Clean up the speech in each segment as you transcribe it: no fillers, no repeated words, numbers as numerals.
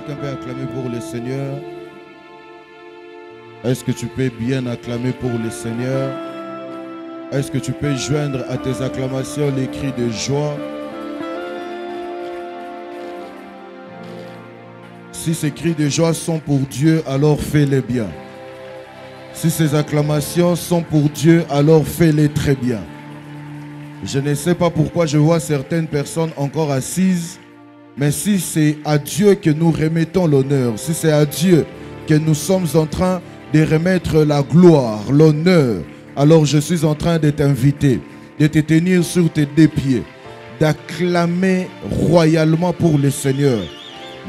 quelqu'un peut acclamer pour le Seigneur? Est-ce que tu peux bien acclamer pour le Seigneur? Est-ce que tu peux joindre à tes acclamations les cris de joie? Si ces cris de joie sont pour Dieu, alors fais-les bien. Si ces acclamations sont pour Dieu, alors fais-les très bien. Je ne sais pas pourquoi je vois certaines personnes encore assises, mais si c'est à Dieu que nous remettons l'honneur, si c'est à Dieu que nous sommes en train de remettre la gloire, l'honneur, alors je suis en train de t'inviter, de te tenir sur tes deux pieds, d'acclamer royalement pour le Seigneur.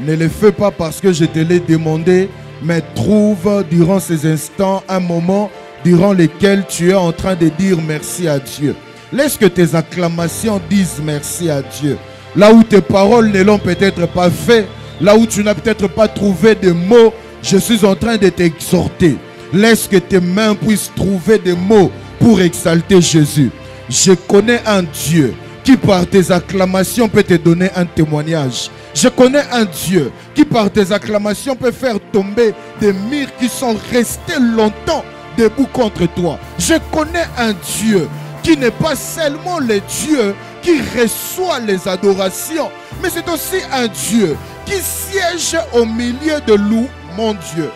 Ne le fais pas parce que je te l'ai demandé, mais trouve durant ces instants un moment durant lequel tu es en train de dire merci à Dieu. Laisse que tes acclamations disent merci à Dieu. Là où tes paroles ne l'ont peut-être pas fait, là où tu n'as peut-être pas trouvé de mots, je suis en train de t'exhorter. Laisse que tes mains puissent trouver des mots pour exalter Jésus. Je connais un Dieu qui par tes acclamations peut te donner un témoignage. Je connais un Dieu qui par tes acclamations peut faire tomber des murs qui sont restés longtemps debout contre toi. Je connais un Dieu qui n'est pas seulement le Dieu qui reçoit les adorations, mais c'est aussi un Dieu qui siège au milieu de nous. Mon Dieu,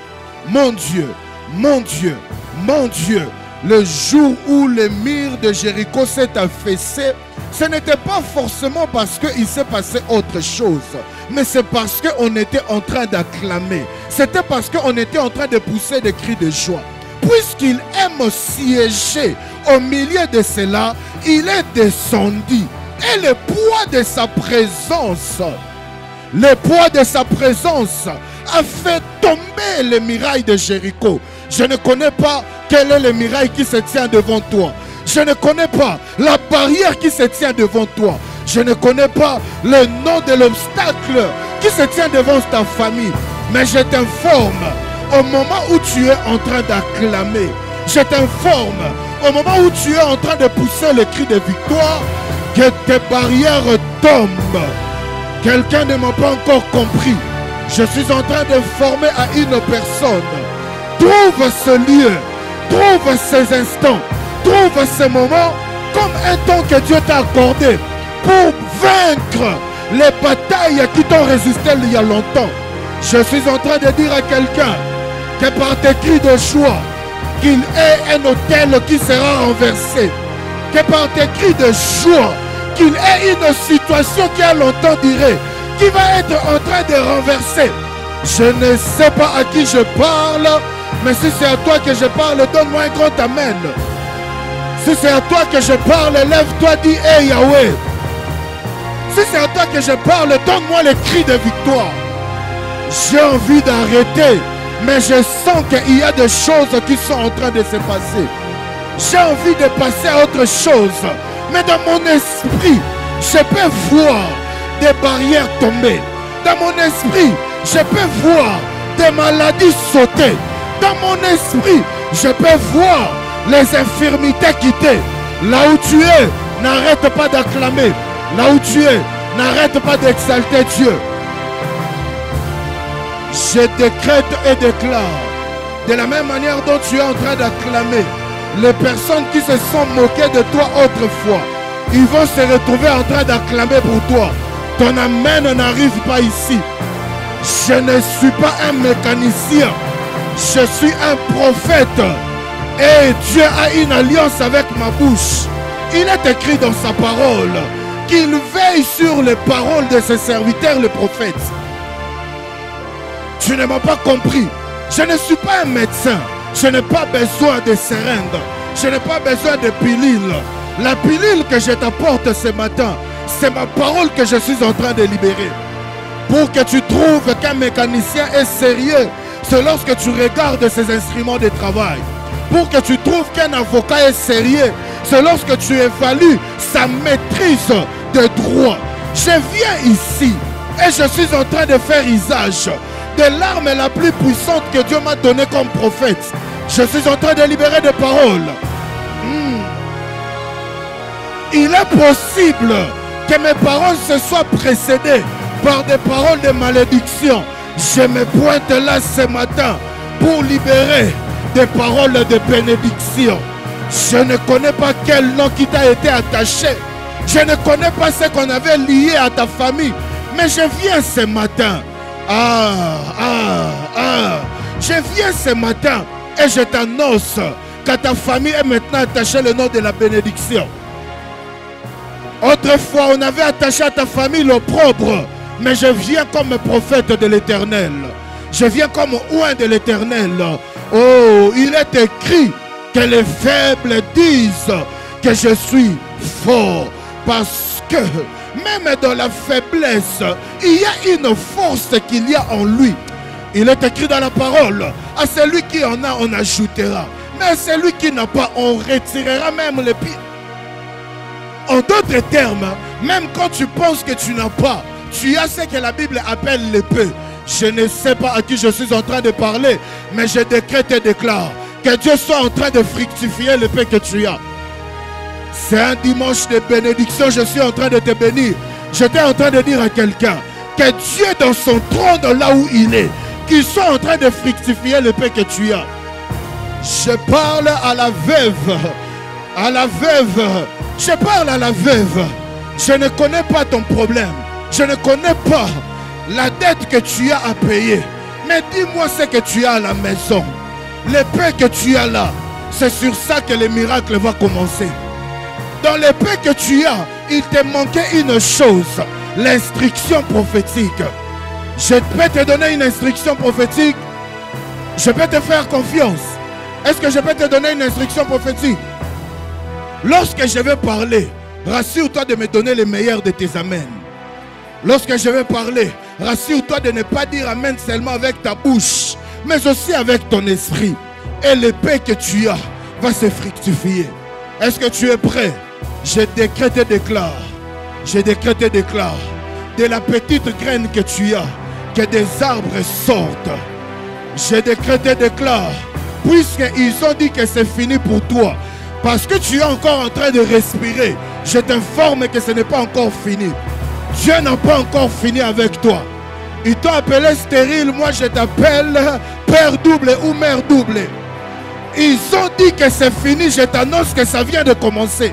mon Dieu, mon Dieu, mon Dieu. Le jour où le mur de Jéricho s'est affaissé, ce n'était pas forcément parce qu'il s'est passé autre chose, mais c'est parce qu'on était en train d'acclamer. C'était parce qu'on était en train de pousser des cris de joie. Puisqu'il aime siéger au milieu de cela, il est descendu. Et le poids de sa présence, le poids de sa présence a fait tomber les murailles de Jéricho. Je ne connais pas quel est le muraille qui se tient devant toi. Je ne connais pas la barrière qui se tient devant toi. Je ne connais pas le nom de l'obstacle qui se tient devant ta famille. Mais je t'informe, au moment où tu es en train d'acclamer, je t'informe, au moment où tu es en train de pousser le cri de victoire, que tes barrières tombent. Quelqu'un ne m'a pas encore compris. Je suis en train de former à une personne. Trouve ce lieu, trouve ces instants, trouve ces moments comme un temps que Dieu t'a accordé pour vaincre les batailles qui t'ont résisté il y a longtemps. Je suis en train de dire à quelqu'un que par tes cris de joie, qu'il ait un autel qui sera renversé, que par tes cris de joie, qu'il ait une situation qui a longtemps duré, qui va être en train de renverser. Je ne sais pas à qui je parle, mais si c'est à toi que je parle, donne-moi un grand amen. Si c'est à toi que je parle, lève-toi, dis hey Yahweh. Si c'est à toi que je parle, donne-moi le cri de victoire. J'ai envie d'arrêter, mais je sens qu'il y a des choses qui sont en train de se passer. J'ai envie de passer à autre chose, mais dans mon esprit, je peux voir des barrières tomber. Dans mon esprit, je peux voir des maladies sauter. Dans mon esprit, je peux voir les infirmités quitter. Là où tu es, n'arrête pas d'acclamer. Là où tu es, n'arrête pas d'exalter Dieu. Je décrète et déclare, de la même manière dont tu es en train d'acclamer, les personnes qui se sont moquées de toi autrefois, ils vont se retrouver en train d'acclamer pour toi. Ton amen n'arrive pas ici. Je ne suis pas un mécanicien. Je suis un prophète. Et Dieu a une alliance avec ma bouche. Il est écrit dans sa parole qu'il veille sur les paroles de ses serviteurs, les prophètes. Tu ne m'as pas compris. Je ne suis pas un médecin. Je n'ai pas besoin de seringues. Je n'ai pas besoin de pilules. La pilule que je t'apporte ce matin, c'est ma parole que je suis en train de libérer. Pour que tu trouves qu'un mécanicien est sérieux, c'est lorsque tu regardes ses instruments de travail. Pour que tu trouves qu'un avocat est sérieux, c'est lorsque tu évalues sa maîtrise de droit. Je viens ici et je suis en train de faire usage de l'arme la plus puissante que Dieu m'a donnée comme prophète. Je suis en train de libérer des paroles. Il est possible que mes paroles se soient précédées par des paroles de malédiction. Je me pointe là ce matin pour libérer des paroles de bénédiction. Je ne connais pas quel nom qui t'a été attaché. Je ne connais pas ce qu'on avait lié à ta famille. Mais je viens ce matin. Je viens ce matin et je t'annonce que ta famille est maintenant attachée le nom de la bénédiction. Autrefois, on avait attaché à ta famille l'opprobre. Mais je viens comme prophète de l'Éternel. Je viens comme oint de l'Éternel. Oh, il est écrit que les faibles disent que je suis fort. Parce que même dans la faiblesse, il y a une force qu'il y a en lui. Il est écrit dans la parole, à celui qui en a, on ajoutera. Mais à celui qui n'a pas, on retirera même les pieds. En d'autres termes, même quand tu penses que tu n'as pas, tu as ce que la Bible appelle l'épée. Je ne sais pas à qui je suis en train de parler, mais je décrète et déclare que Dieu soit en train de fructifier l'épée que tu as. C'est un dimanche de bénédiction, je suis en train de te bénir. J'étais en train de dire à quelqu'un que Dieu dans son trône là où il est, qu'il soit en train de fructifier l'épée que tu as. Je parle à la veuve. À la veuve. Je parle à la veuve. Je ne connais pas ton problème. Je ne connais pas la dette que tu as à payer. Mais dis-moi ce que tu as à la maison. L'épée que tu as là, c'est sur ça que les miracles vont commencer. Dans l'épée que tu as, il te manquait une chose, l'instruction prophétique. Je peux te donner une instruction prophétique. Je peux te faire confiance. Est-ce que je peux te donner une instruction prophétique? Lorsque je vais parler, rassure-toi de me donner les meilleurs de tes amens. Lorsque je vais parler, rassure-toi de ne pas dire amen seulement avec ta bouche, mais aussi avec ton esprit. Et l'épée que tu as va se fructifier. Est-ce que tu es prêt? Je décrète et déclare. Je décrète et déclare. De la petite graine que tu as, que des arbres sortent. Je décrète et déclare. Puisqu'ils ont dit que c'est fini pour toi, parce que tu es encore en train de respirer, je t'informe que ce n'est pas encore fini. Dieu n'a pas encore fini avec toi. Ils t'ont appelé stérile, moi je t'appelle père double ou mère double. Ils ont dit que c'est fini, je t'annonce que ça vient de commencer.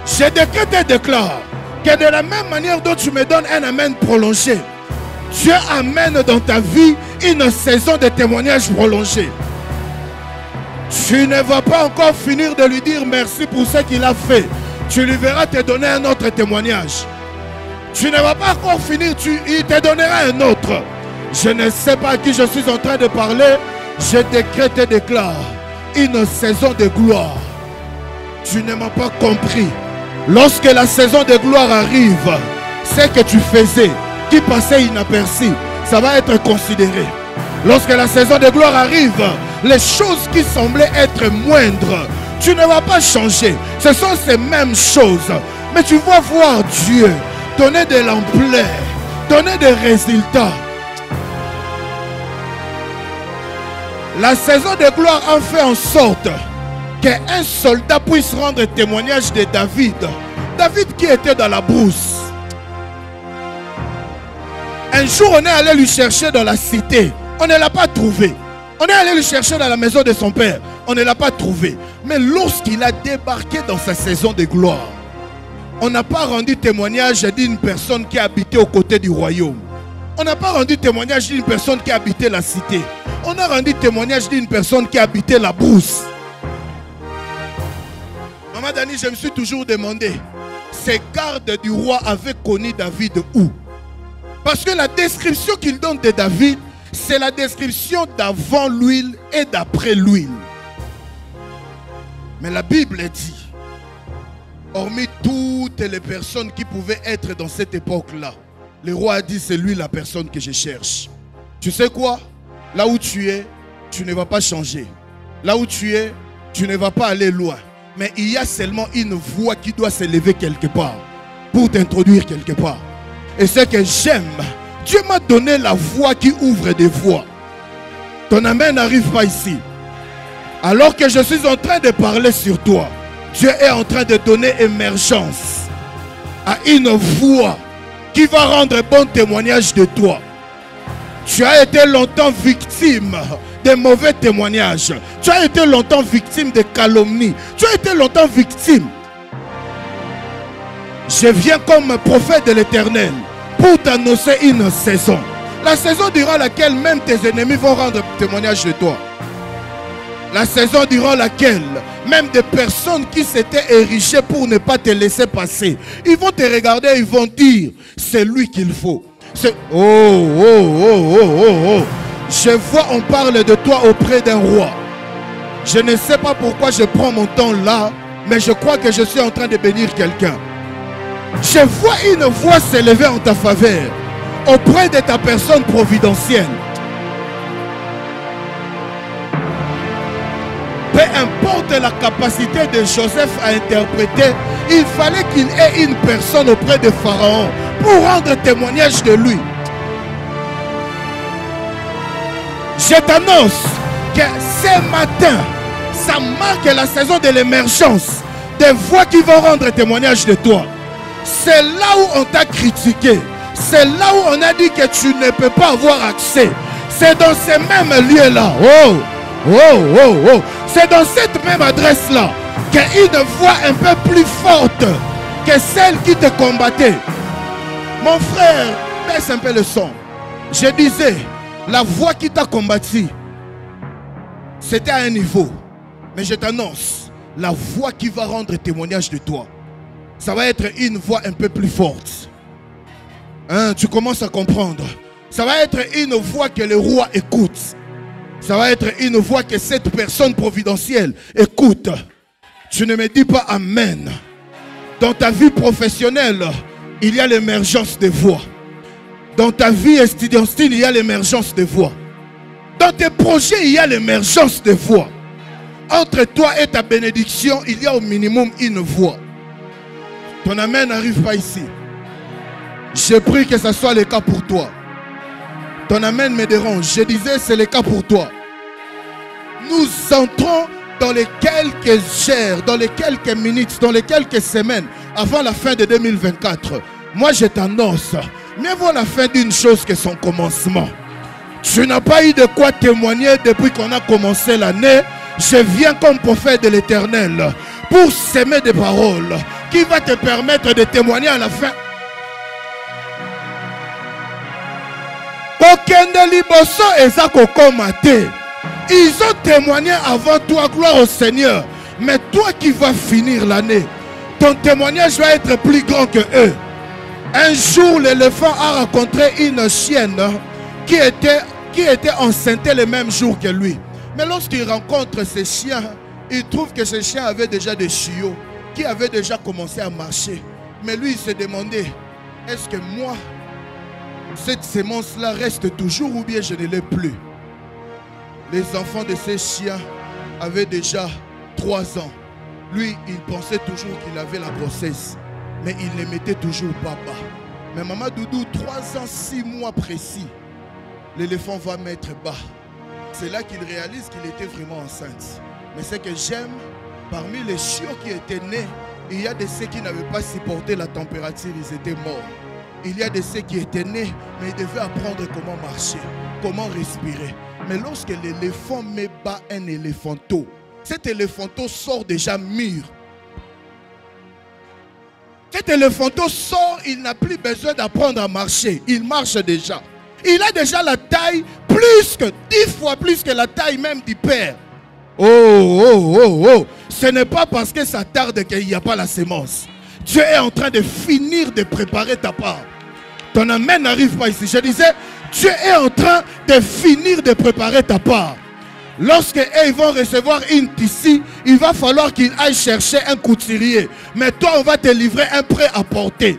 Je décrète et déclare que de la même manière dont tu me donnes un amen prolongé, Dieu amène dans ta vie une saison de témoignage prolongé. Tu ne vas pas encore finir de lui dire merci pour ce qu'il a fait. Tu lui verras te donner un autre témoignage. Tu ne vas pas encore finir, il te donnera un autre. Je ne sais pas à qui je suis en train de parler. Je décrète et déclare une saison de gloire. Tu ne m'as pas compris. Lorsque la saison de gloire arrive, ce que tu faisais, qui passait inaperçu, ça va être considéré. Lorsque la saison de gloire arrive, les choses qui semblaient être moindres, tu ne vas pas changer. Ce sont ces mêmes choses. Mais tu vas voir Dieu donner de l'ampleur, donner des résultats. La saison de gloire a fait en sorte qu'un soldat puisse rendre témoignage de David. David qui était dans la brousse. Un jour, on est allé lui chercher dans la cité. On ne l'a pas trouvé. On est allé le chercher dans la maison de son père. On ne l'a pas trouvé. Mais lorsqu'il a débarqué dans sa saison de gloire, on n'a pas rendu témoignage d'une personne qui habitait aux côtés du royaume. On n'a pas rendu témoignage d'une personne qui habitait la cité. On a rendu témoignage d'une personne qui habitait la brousse. Maman Dani, je me suis toujours demandé, ces gardes du roi avaient connu David où? Parce que la description qu'il donne de David, c'est la description d'avant l'huile et d'après l'huile. Mais la Bible dit, hormis toutes les personnes qui pouvaient être dans cette époque-là, le roi a dit, c'est lui la personne que je cherche. Tu sais quoi? Là où tu es, tu ne vas pas changer. Là où tu es, tu ne vas pas aller loin. Mais il y a seulement une voix qui doit s'élever quelque part pour t'introduire quelque part. Et ce que j'aime, Dieu m'a donné la voix qui ouvre des voies. Ton amen n'arrive pas ici. Alors que je suis en train de parler sur toi, Dieu est en train de donner émergence à une voix qui va rendre bon témoignage de toi. Tu as été longtemps victime de mauvais témoignages. Tu as été longtemps victime de calomnies. Tu as été longtemps victime. Je viens comme prophète de l'Éternel pour t'annoncer une saison. La saison durant laquelle même tes ennemis vont rendre témoignage de toi. La saison durant laquelle même des personnes qui s'étaient érigées pour ne pas te laisser passer, ils vont te regarder et ils vont dire, c'est lui qu'il faut. Je vois, on parle de toi auprès d'un roi. Je ne sais pas pourquoi je prends mon temps là, mais je crois que je suis en train de bénir quelqu'un. Je vois une voix s'élever en ta faveur auprès de ta personne providentielle. Peu importe la capacité de Joseph à interpréter, il fallait qu'il ait une personne auprès de Pharaon pour rendre témoignage de lui. Je t'annonce que ce matin, ça marque la saison de l'émergence des voix qui vont rendre témoignage de toi. C'est là où on t'a critiqué. C'est là où on a dit que tu ne peux pas avoir accès. C'est dans ces mêmes lieux-là. C'est dans cette même adresse-là qu'une voix un peu plus forte que celle qui te combattait. Mon frère, baisse un peu le son. Je disais, la voix qui t'a combattu, c'était à un niveau. Mais je t'annonce, la voix qui va rendre témoignage de toi, ça va être une voix un peu plus forte. Hein, tu commences à comprendre. Ça va être une voix que le roi écoute. Ça va être une voix que cette personne providentielle écoute. Tu ne me dis pas amen. Dans ta vie professionnelle, il y a l'émergence des voix. Dans ta vie estudiantine, il y a l'émergence des voix. Dans tes projets, il y a l'émergence des voix. Entre toi et ta bénédiction, il y a au minimum une voix. Ton amen n'arrive pas ici. Je prie que ce soit le cas pour toi. Ton amen me dérange. Je disais, c'est le cas pour toi. Nous entrons dans les quelques heures, dans les quelques minutes, dans les quelques semaines avant la fin de 2024. Moi, je t'annonce, mieux vaut la fin d'une chose que son commencement. Tu n'as pas eu de quoi témoigner depuis qu'on a commencé l'année. Je viens comme prophète de l'Éternel pour s'aimer des paroles qui va te permettre de témoigner à la fin. Ils ont témoigné avant toi, gloire au Seigneur. Mais toi qui vas finir l'année, ton témoignage va être plus grand que eux. Un jour, l'éléphant a rencontré une chienne qui était enceinte le même jour que lui. Mais lorsqu'il rencontre ce chien, il trouve que ce chien avait déjà des chiots qui avaient déjà commencé à marcher. Mais lui, il se demandait, est-ce que moi, cette sémence-là reste toujours ou bien je ne l'ai plus? Les enfants de ces chiens avaient déjà 3 ans. Lui, il pensait toujours qu'il avait la grossesse. Mais il les mettait toujours pas bas. Mais Maman Doudou, 3 ans, 6 mois précis, l'éléphant va mettre bas. C'est là qu'il réalise qu'il était vraiment enceinte. Mais ce que j'aime, parmi les chiots qui étaient nés, il y a de ceux qui n'avaient pas supporté la température, ils étaient morts. Il y a de ceux qui étaient nés, mais ils devaient apprendre comment marcher, comment respirer. Mais lorsque l'éléphant met bas un éléphanteau, cet éléphanteau sort déjà mûr. Cet éléphanteau sort, il n'a plus besoin d'apprendre à marcher. Il marche déjà. Il a déjà la taille plus que 10 fois plus que la taille même du père. Ce n'est pas parce que ça tarde qu'il n'y a pas la sémence. Dieu est en train de finir de préparer ta part. Ton amen n'arrive pas ici. Je disais, Dieu est en train de finir de préparer ta part. Lorsque ils vont recevoir une tissu, il va falloir qu'ils aillent chercher un couturier. Mais toi, on va te livrer un prêt à porter.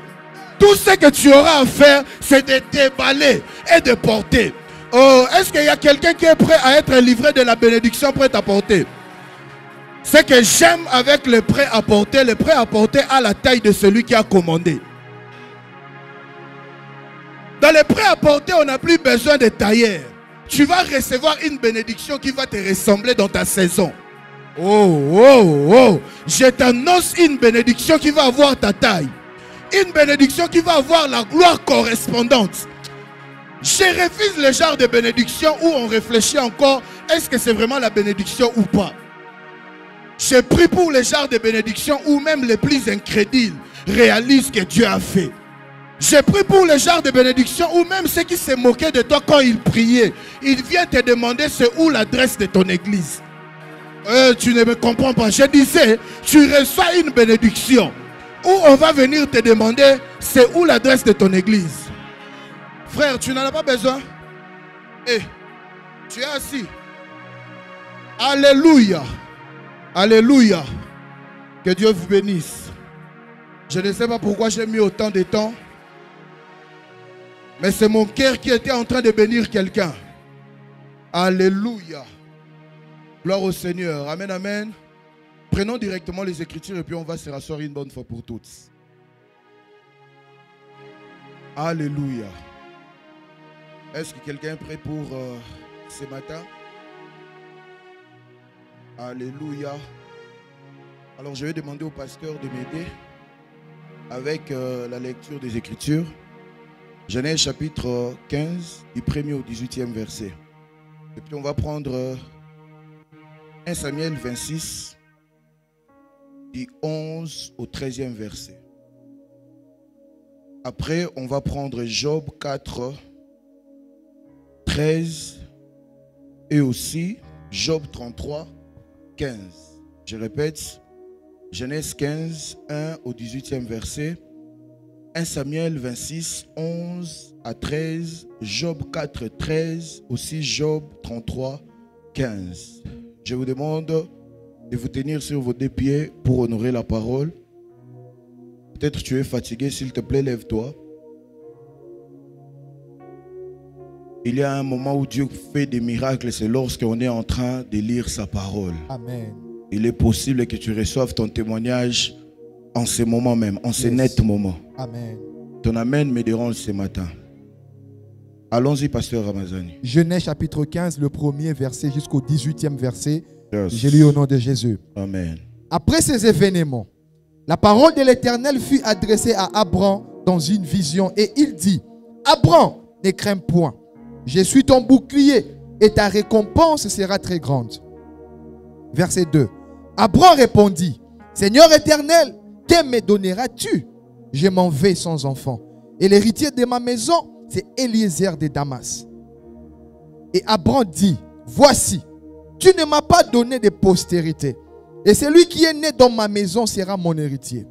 Tout ce que tu auras à faire, c'est de déballer et de porter. Oh, est-ce qu'il y a quelqu'un qui est prêt à être livré de la bénédiction prête à porter? Ce que j'aime avec le prêt à porter à la taille de celui qui a commandé. Dans le prêt à porter, on n'a plus besoin de tailleur. Tu vas recevoir une bénédiction qui va te ressembler dans ta saison. Je t'annonce une bénédiction qui va avoir ta taille. Une bénédiction qui va avoir la gloire correspondante. Je refuse le genre de bénédiction où on réfléchit encore, est-ce que c'est vraiment la bénédiction ou pas. Je prie pour le genre de bénédiction où même les plus incrédules réalisent que Dieu a fait. Je prie pour le genre de bénédiction où même ceux qui se moquaient de toi quand ils priaient, ils viennent te demander c'est où l'adresse de ton église. Tu ne me comprends pas. Je disais, tu reçois une bénédiction où on va venir te demander c'est où l'adresse de ton église. Frère, tu n'en as pas besoin. Tu es assis. Alléluia. Alléluia. Que Dieu vous bénisse. Je ne sais pas pourquoi j'ai mis autant de temps. Mais c'est mon cœur qui était en train de bénir quelqu'un. Alléluia. Gloire au Seigneur. Amen, amen. Prenons directement les Écritures et puis on va se rasseoir une bonne fois pour toutes. Alléluia. Est-ce que quelqu'un est prêt pour ce matin? Alléluia. Alors je vais demander au pasteur de m'aider avec la lecture des Écritures. Genèse chapitre 15, du 1er au 18e verset. Et puis on va prendre 1 Samuel 26, du 11 au 13e verset. Après, on va prendre Job 4, 13 et aussi Job 33, 15. Je répète, Genèse 15, 1 au 18e verset. 1 Samuel 26, 11 à 13, Job 4, 13, aussi Job 33, 15. Je vous demande de vous tenir sur vos deux pieds pour honorer la parole. Peut-être tu es fatigué, s'il te plaît, lève-toi. Il y a un moment où Dieu fait des miracles, c'est lorsqu'on est en train de lire sa parole. Amen. Il est possible que tu reçoives ton témoignage en ce moment même, en ce net moment. Amen. Ton amen me dérange ce matin. Allons-y, pasteur Ramazani. Genèse chapitre 15, le premier verset jusqu'au 18e verset. Yes. Je lis au nom de Jésus. Amen. Après ces événements, la parole de l'Éternel fut adressée à Abram dans une vision et il dit: Abram, ne crains point. Je suis ton bouclier et ta récompense sera très grande. Verset 2. Abram répondit: Seigneur éternel, que me donneras-tu? Je m'en vais sans enfant. Et l'héritier de ma maison, c'est Eliezer de Damas. Et Abram dit: Voici, tu ne m'as pas donné de postérité. Et celui qui est né dans ma maison sera mon héritier.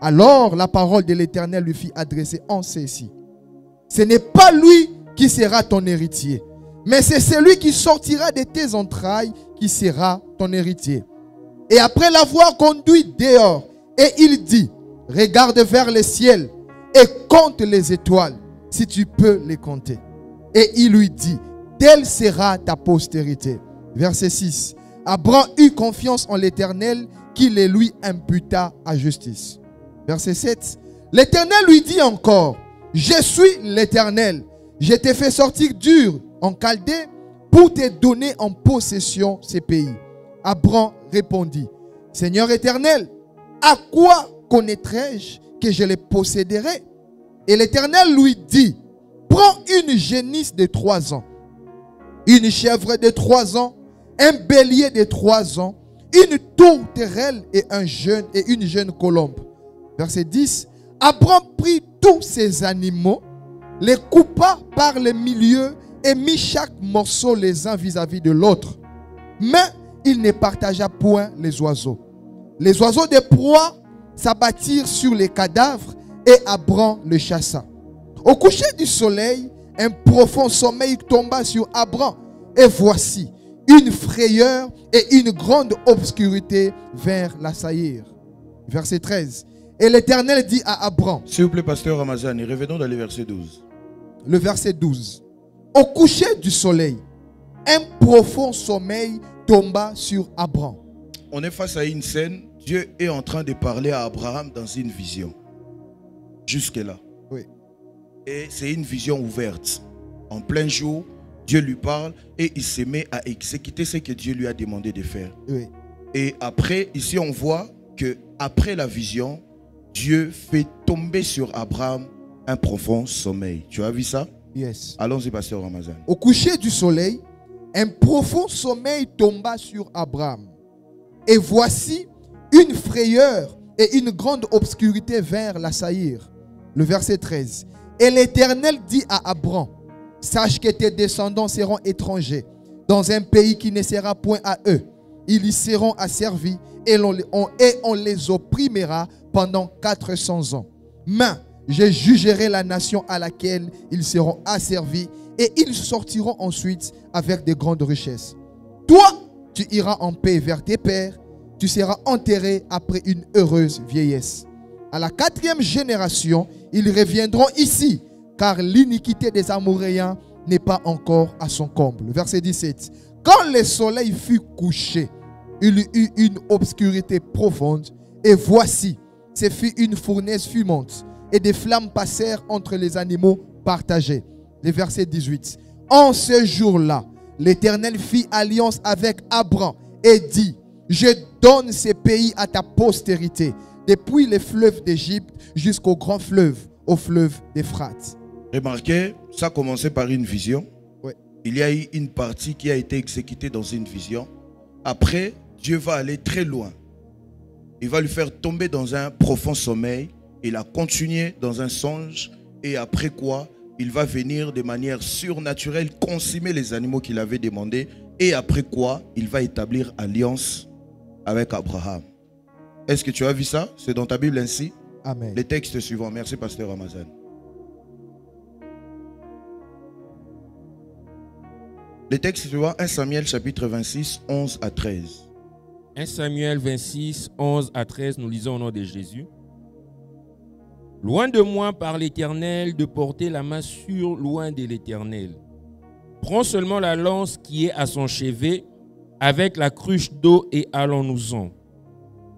Alors la parole de l'Éternel lui fit adresser en ceci: Ce n'est pas lui qui sera ton héritier, mais c'est celui qui sortira de tes entrailles qui sera ton héritier. Et après l'avoir conduit dehors, et il dit: Regarde vers le ciel et compte les étoiles, si tu peux les compter. Et il lui dit: Telle sera ta postérité. Verset 6. Abram eut confiance en l'Éternel, qui les lui imputa à justice. Verset 7. L'Éternel lui dit encore: Je suis l'Éternel. Je t'ai fait sortir d'Ur en Chaldée pour te donner en possession ces pays. Abram répondit: Seigneur éternel, à quoi connaîtrai-je que je les posséderai? Et l'Éternel lui dit: Prends une génisse de 3 ans, une chèvre de 3 ans, un bélier de 3 ans, une tourterelle et une jeune colombe. Verset 10. Abram prit tous ces animaux, les coupa par le milieu et mit chaque morceau les uns vis-à-vis de l'autre. Mais il ne partagea point les oiseaux. Les oiseaux de proie s'abattirent sur les cadavres et Abram le chassa. Au coucher du soleil, un profond sommeil tomba sur Abram. Et voici, une frayeur et une grande obscurité vinrent l'assaillir. Verset 13. Et l'Éternel dit à Abram. S'il vous plaît, pasteur Ramazani, revenons dans le verset 12. Le verset 12. Au coucher du soleil, un profond sommeil tomba sur Abram. On est face à une scène. Dieu est en train de parler à Abraham dans une vision. Jusque-là. Oui. Et c'est une vision ouverte. En plein jour, Dieu lui parle et il se met à exécuter ce que Dieu lui a demandé de faire. Oui. Et après, ici on voit que après la vision, Dieu fait tomber sur Abraham un profond sommeil. Tu as vu ça? Yes. Allons-y, pasteur Ramazan. Au coucher du soleil, un profond sommeil tomba sur Abraham. Et voici, une frayeur et une grande obscurité vinrent l'assaillir. Le verset 13. Et l'Éternel dit à Abraham, sache que tes descendants seront étrangers dans un pays qui ne sera point à eux. Ils y seront asservis et on les opprimera pendant 400 ans. Mais je jugerai la nation à laquelle ils seront asservis et ils sortiront ensuite avec de grandes richesses. Toi, tu iras en paix vers tes pères, tu seras enterré après une heureuse vieillesse. À la 4e génération, ils reviendront ici, car l'iniquité des Amoréens n'est pas encore à son comble. Verset 17. Quand le soleil fut couché, il y eut une obscurité profonde, et voici, ce fut une fournaise fumante, et des flammes passèrent entre les animaux partagés. Le verset 18. En ce jour-là, l'Éternel fit alliance avec Abraham et dit, je donne ces pays à ta postérité, depuis les fleuves d'Égypte jusqu'au grand fleuve, au fleuve d'Euphrate. Remarquez, ça a commencé par une vision. Ouais. Il y a eu une partie qui a été exécutée dans une vision. Après, Dieu va aller très loin. Il va lui faire tomber dans un profond sommeil. Il a continué dans un songe. Et après quoi, il va venir de manière surnaturelle consommer les animaux qu'il avait demandés. Et après quoi, il va établir alliance avec Abraham. Est-ce que tu as vu ça? C'est dans ta Bible ainsi? Amen. Les textes suivants. Merci, pasteur Ramazan. Les textes suivants, 1 Samuel chapitre 26, 11 à 13. 1 Samuel 26, 11 à 13, nous lisons au nom de Jésus. Loin de moi par l'Éternel de porter la main sur loin de l'Éternel. Prends seulement la lance qui est à son chevet avec la cruche d'eau et allons-nous-en.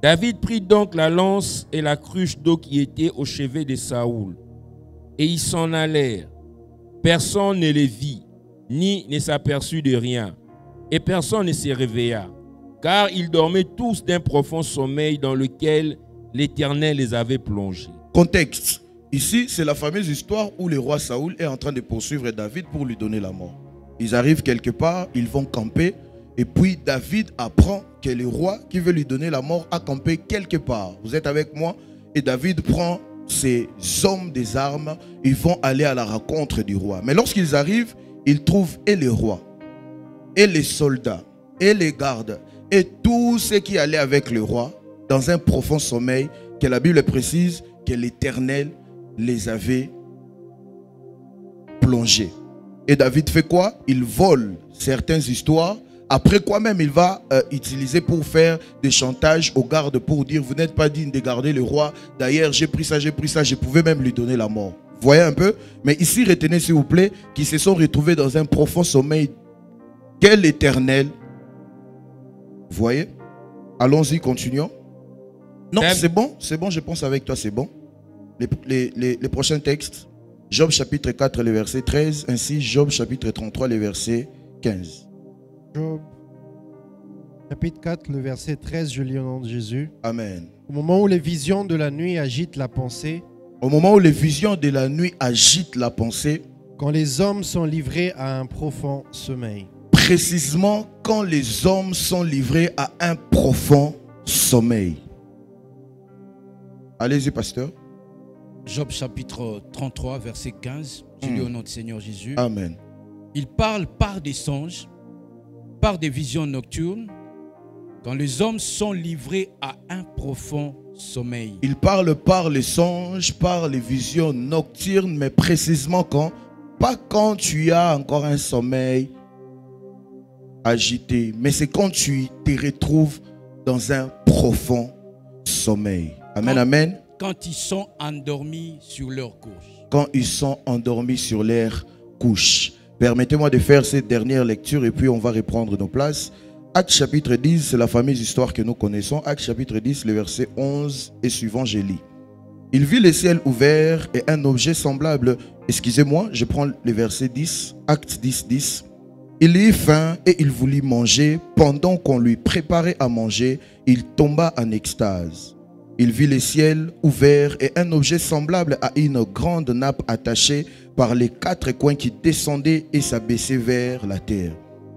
David prit donc la lance et la cruche d'eau qui était au chevet de Saoul. Et ils s'en allèrent. Personne ne les vit, ni ne s'aperçut de rien. Et personne ne se réveilla, car ils dormaient tous d'un profond sommeil dans lequel l'Éternel les avait plongés. Contexte. Ici, c'est la fameuse histoire où le roi Saoul est en train de poursuivre David pour lui donner la mort. Ils arrivent quelque part, ils vont camper. Et puis David apprend que le roi qui veut lui donner la mort a campé quelque part. Vous êtes avec moi? Et David prend ses hommes des armes. Ils vont aller à la rencontre du roi. Mais lorsqu'ils arrivent, ils trouvent et le roi, et les soldats, et les gardes, et tous ceux qui allaient avec le roi dans un profond sommeil que la Bible précise que l'Éternel les avait plongés. Et David fait quoi? Il vole certaines histoires. Après quoi même il va utiliser pour faire des chantages aux gardes pour dire vous n'êtes pas digne de garder le roi. D'ailleurs j'ai pris ça, je pouvais même lui donner la mort. Vous voyez un peu? Mais ici retenez s'il vous plaît qu'ils se sont retrouvés dans un profond sommeil. Quel Éternel? Vous voyez? Allons-y, continuons. Non, c'est bon, je pense avec toi c'est bon. Les prochains textes. Job chapitre 4, le verset 13, ainsi Job chapitre 33, le verset 15. Job, chapitre 4, le verset 13, je lis au nom de Jésus. Amen. Au moment où les visions de la nuit agitent la pensée, au moment où les visions de la nuit agitent la pensée, quand les hommes sont livrés à un profond sommeil. Précisément quand les hommes sont livrés à un profond sommeil. Allez-y, pasteur. Job chapitre 33, verset 15. Je lis au nom du Seigneur Jésus. Amen. Il parle par des songes, par des visions nocturnes, quand les hommes sont livrés à un profond sommeil. Il parle par les songes, par les visions nocturnes, mais précisément quand? Pas quand tu as encore un sommeil agité, mais c'est quand tu te retrouves dans un profond sommeil. Amen, amen. Quand ils sont endormis sur leur couche. Quand ils sont endormis sur leur couche. Permettez-moi de faire cette dernière lecture et puis on va reprendre nos places. Actes chapitre 10, c'est la fameuse histoire que nous connaissons. Actes chapitre 10, le verset 11 et suivant, je lis. Il vit le ciel ouvert et un objet semblable. Excusez-moi, je prends le verset 10. Actes 10, 10. Il eut faim et il voulut manger. Pendant qu'on lui préparait à manger, il tomba en extase. Il vit le ciel ouvert et un objet semblable à une grande nappe attachée par les 4 coins qui descendaient et s'abaissaient vers la terre.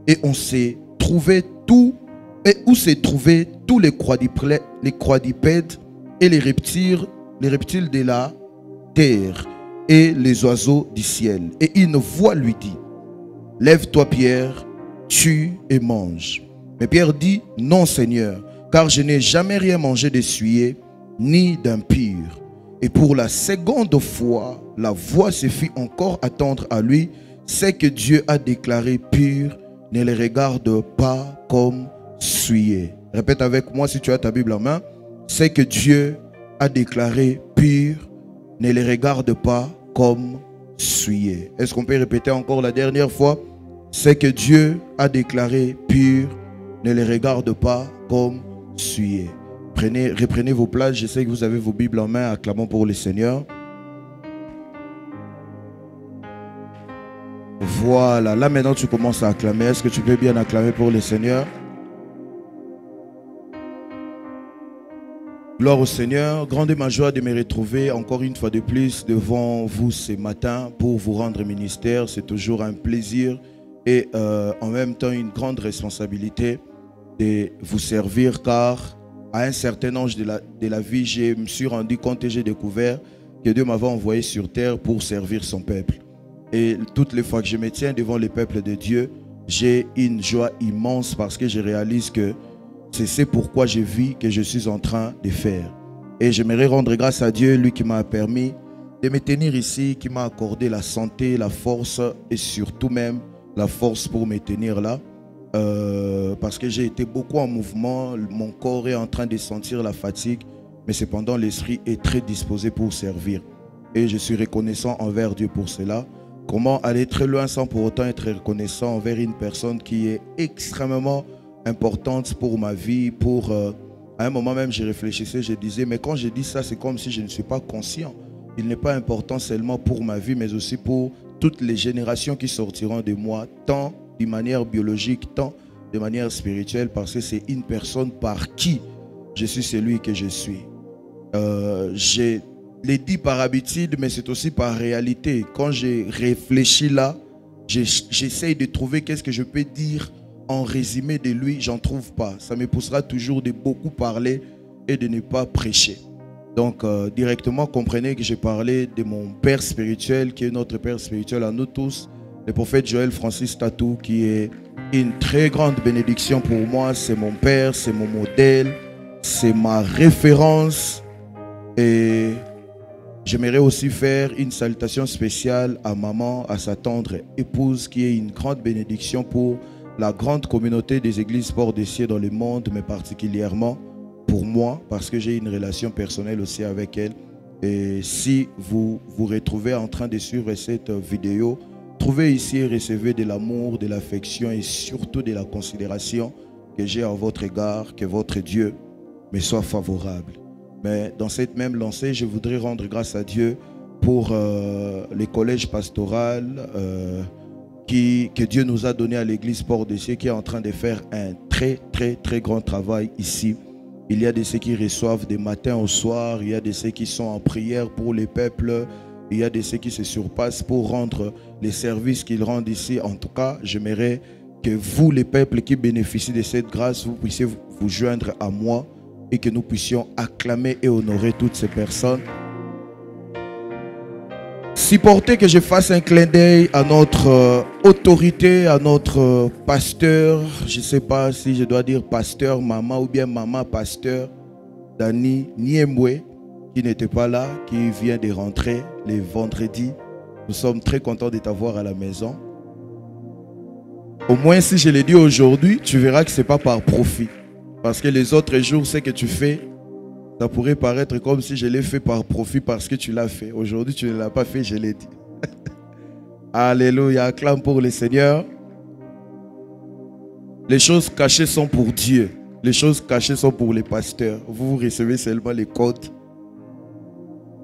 Et on s'est trouvé tout, et où s'est trouvé tous les quadrupèdes et les reptiles de la terre et les oiseaux du ciel. Et une voix lui dit, lève-toi Pierre, tue et mange. Mais Pierre dit, non Seigneur, car je n'ai jamais rien mangé d'essuyé, ni d'impur. Et pour la seconde fois, la voix se fit encore attendre à lui. C'est que Dieu a déclaré pur, ne les regarde pas comme souillés. Répète avec moi si tu as ta Bible en main. C'est que Dieu a déclaré pur, ne les regarde pas comme souillés. Est-ce qu'on peut répéter encore la dernière fois? C'est que Dieu a déclaré pur, ne les regarde pas comme souillés. Reprenez vos places. Je sais que vous avez vos Bibles en main. Acclamons pour le Seigneur. Voilà. Là maintenant tu commences à acclamer. Est-ce que tu peux bien acclamer pour le Seigneur? Gloire au Seigneur. Grande est ma joie de me retrouver encore une fois de plus devant vous ce matin pour vous rendre ministère. C'est toujours un plaisir et en même temps une grande responsabilité de vous servir, car à un certain âge de la vie, je me suis rendu compte et j'ai découvert que Dieu m'avait envoyé sur terre pour servir son peuple. Et toutes les fois que je me tiens devant le peuple de Dieu, j'ai une joie immense parce que je réalise que c'est pourquoi je vis, que je suis en train de faire. Et j'aimerais rendre grâce à Dieu, lui qui m'a permis de me tenir ici, qui m'a accordé la santé, la force et surtout même la force pour me tenir là. Parce que j'ai été beaucoup en mouvement, mon corps est en train de sentir la fatigue, mais cependant l'esprit est très disposé pour servir. Et je suis reconnaissant envers Dieu pour cela. Comment aller très loin sans pour autant être reconnaissant envers une personne qui est extrêmement importante pour ma vie, à un moment même je réfléchissais, je disais, mais quand je dis ça, c'est comme si je ne suis pas conscient. Il n'est pas important seulement pour ma vie, mais aussi pour toutes les générations qui sortiront de moi, tant d'une manière biologique, tant de manière spirituelle, parce que c'est une personne par qui je suis celui que je suis. Je l'ai dit par habitude, mais c'est aussi par réalité. Quand j'ai réfléchi là, j'essaye de trouver qu'est-ce que je peux dire en résumé de lui, j'en trouve pas. Ça me poussera toujours de beaucoup parler et de ne pas prêcher. Donc directement, comprenez que j'ai parlé de mon père spirituel, qui est notre père spirituel à nous tous, le prophète Joël Francis Tatou, qui est une très grande bénédiction pour moi. C'est mon père, c'est mon modèle, c'est ma référence. Et j'aimerais aussi faire une salutation spéciale à maman, à sa tendre épouse, qui est une grande bénédiction pour la grande communauté des églises Port-des-Cieux dans le monde, mais particulièrement pour moi, parce que j'ai une relation personnelle aussi avec elle. Et si vous vous retrouvez en train de suivre cette vidéo, trouvez ici et recevez de l'amour, de l'affection et surtout de la considération que j'ai en votre égard, que votre Dieu me soit favorable. Mais dans cette même lancée, je voudrais rendre grâce à Dieu pour les collèges pastoral que Dieu nous a donné à l'église Port-des-Cieux, qui est en train de faire un très grand travail ici. Il y a de ceux qui reçoivent des matins au soir, il y a de ceux qui sont en prière pour les peuples, il y a de ceux qui se surpassent pour rendre les services qu'ils rendent ici. En tout cas, j'aimerais que vous, les peuples qui bénéficient de cette grâce, vous puissiez vous joindre à moi et que nous puissions acclamer et honorer toutes ces personnes. Supportez que je fasse un clin d'œil à notre autorité, à notre pasteur. Je ne sais pas si je dois dire pasteur maman ou bien maman pasteur Dani Niemwe, qui n'était pas là, qui vient de rentrer les vendredis. Nous sommes très contents de t'avoir à la maison. Au moins, si je l'ai dit aujourd'hui, tu verras que ce n'est pas par profit. Parce que les autres jours, ce que tu fais, ça pourrait paraître comme si je l'ai fait par profit parce que tu l'as fait. Aujourd'hui, tu ne l'as pas fait, je l'ai dit. Alléluia, acclame pour le Seigneur. Les choses cachées sont pour Dieu. Les choses cachées sont pour les pasteurs. Vous recevez seulement les codes.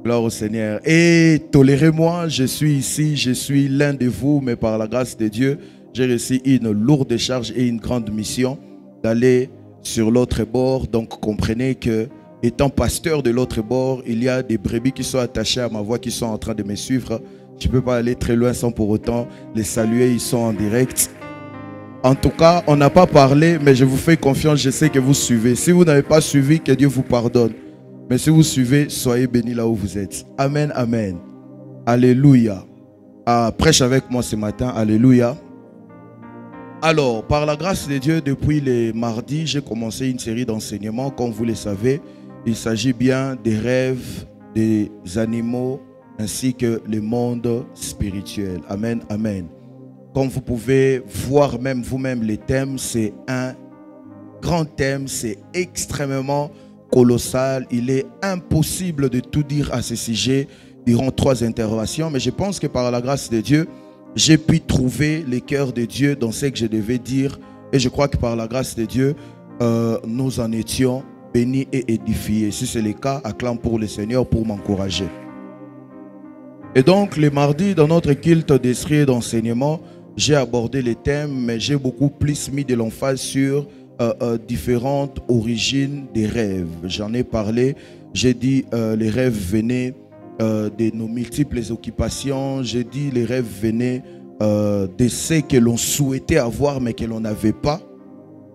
Gloire au Seigneur. Et tolérez-moi, je suis ici, je suis l'un de vous, mais par la grâce de Dieu, j'ai reçu une lourde charge et une grande mission d'aller sur l'autre bord. Donc comprenez que, étant pasteur de l'autre bord, il y a des brebis qui sont attachées à ma voix, qui sont en train de me suivre. Je ne peux pas aller très loin sans pour autant les saluer. Ils sont en direct. En tout cas, on n'a pas parlé, mais je vous fais confiance. Je sais que vous suivez. Si vous n'avez pas suivi, que Dieu vous pardonne. Mais si vous suivez, soyez bénis là où vous êtes. Amen, amen. Alléluia. Prêche avec moi ce matin. Alléluia. Alors, par la grâce de Dieu, depuis les mardis, j'ai commencé une série d'enseignements. Comme vous le savez, il s'agit bien des rêves, des animaux, ainsi que le monde spirituel. Amen, amen. Comme vous pouvez voir même vous-même, les thèmes, c'est un grand thème, c'est extrêmement colossal. Il est impossible de tout dire à ce sujet durant 3 interventions, mais je pense que par la grâce de Dieu, j'ai pu trouver le cœur de Dieu dans ce que je devais dire. Et je crois que par la grâce de Dieu, nous en étions bénis et édifiés. Si c'est le cas, acclame pour le Seigneur pour m'encourager. Et donc, les mardis, dans notre culte d'esprit et d'enseignement, j'ai abordé les thèmes, mais j'ai beaucoup plus mis de l'emphase sur différentes origines des rêves. J'en ai parlé, j'ai dit les rêves venaient de nos multiples occupations. J'ai dit les rêves venaient de ce que l'on souhaitait avoir mais que l'on n'avait pas.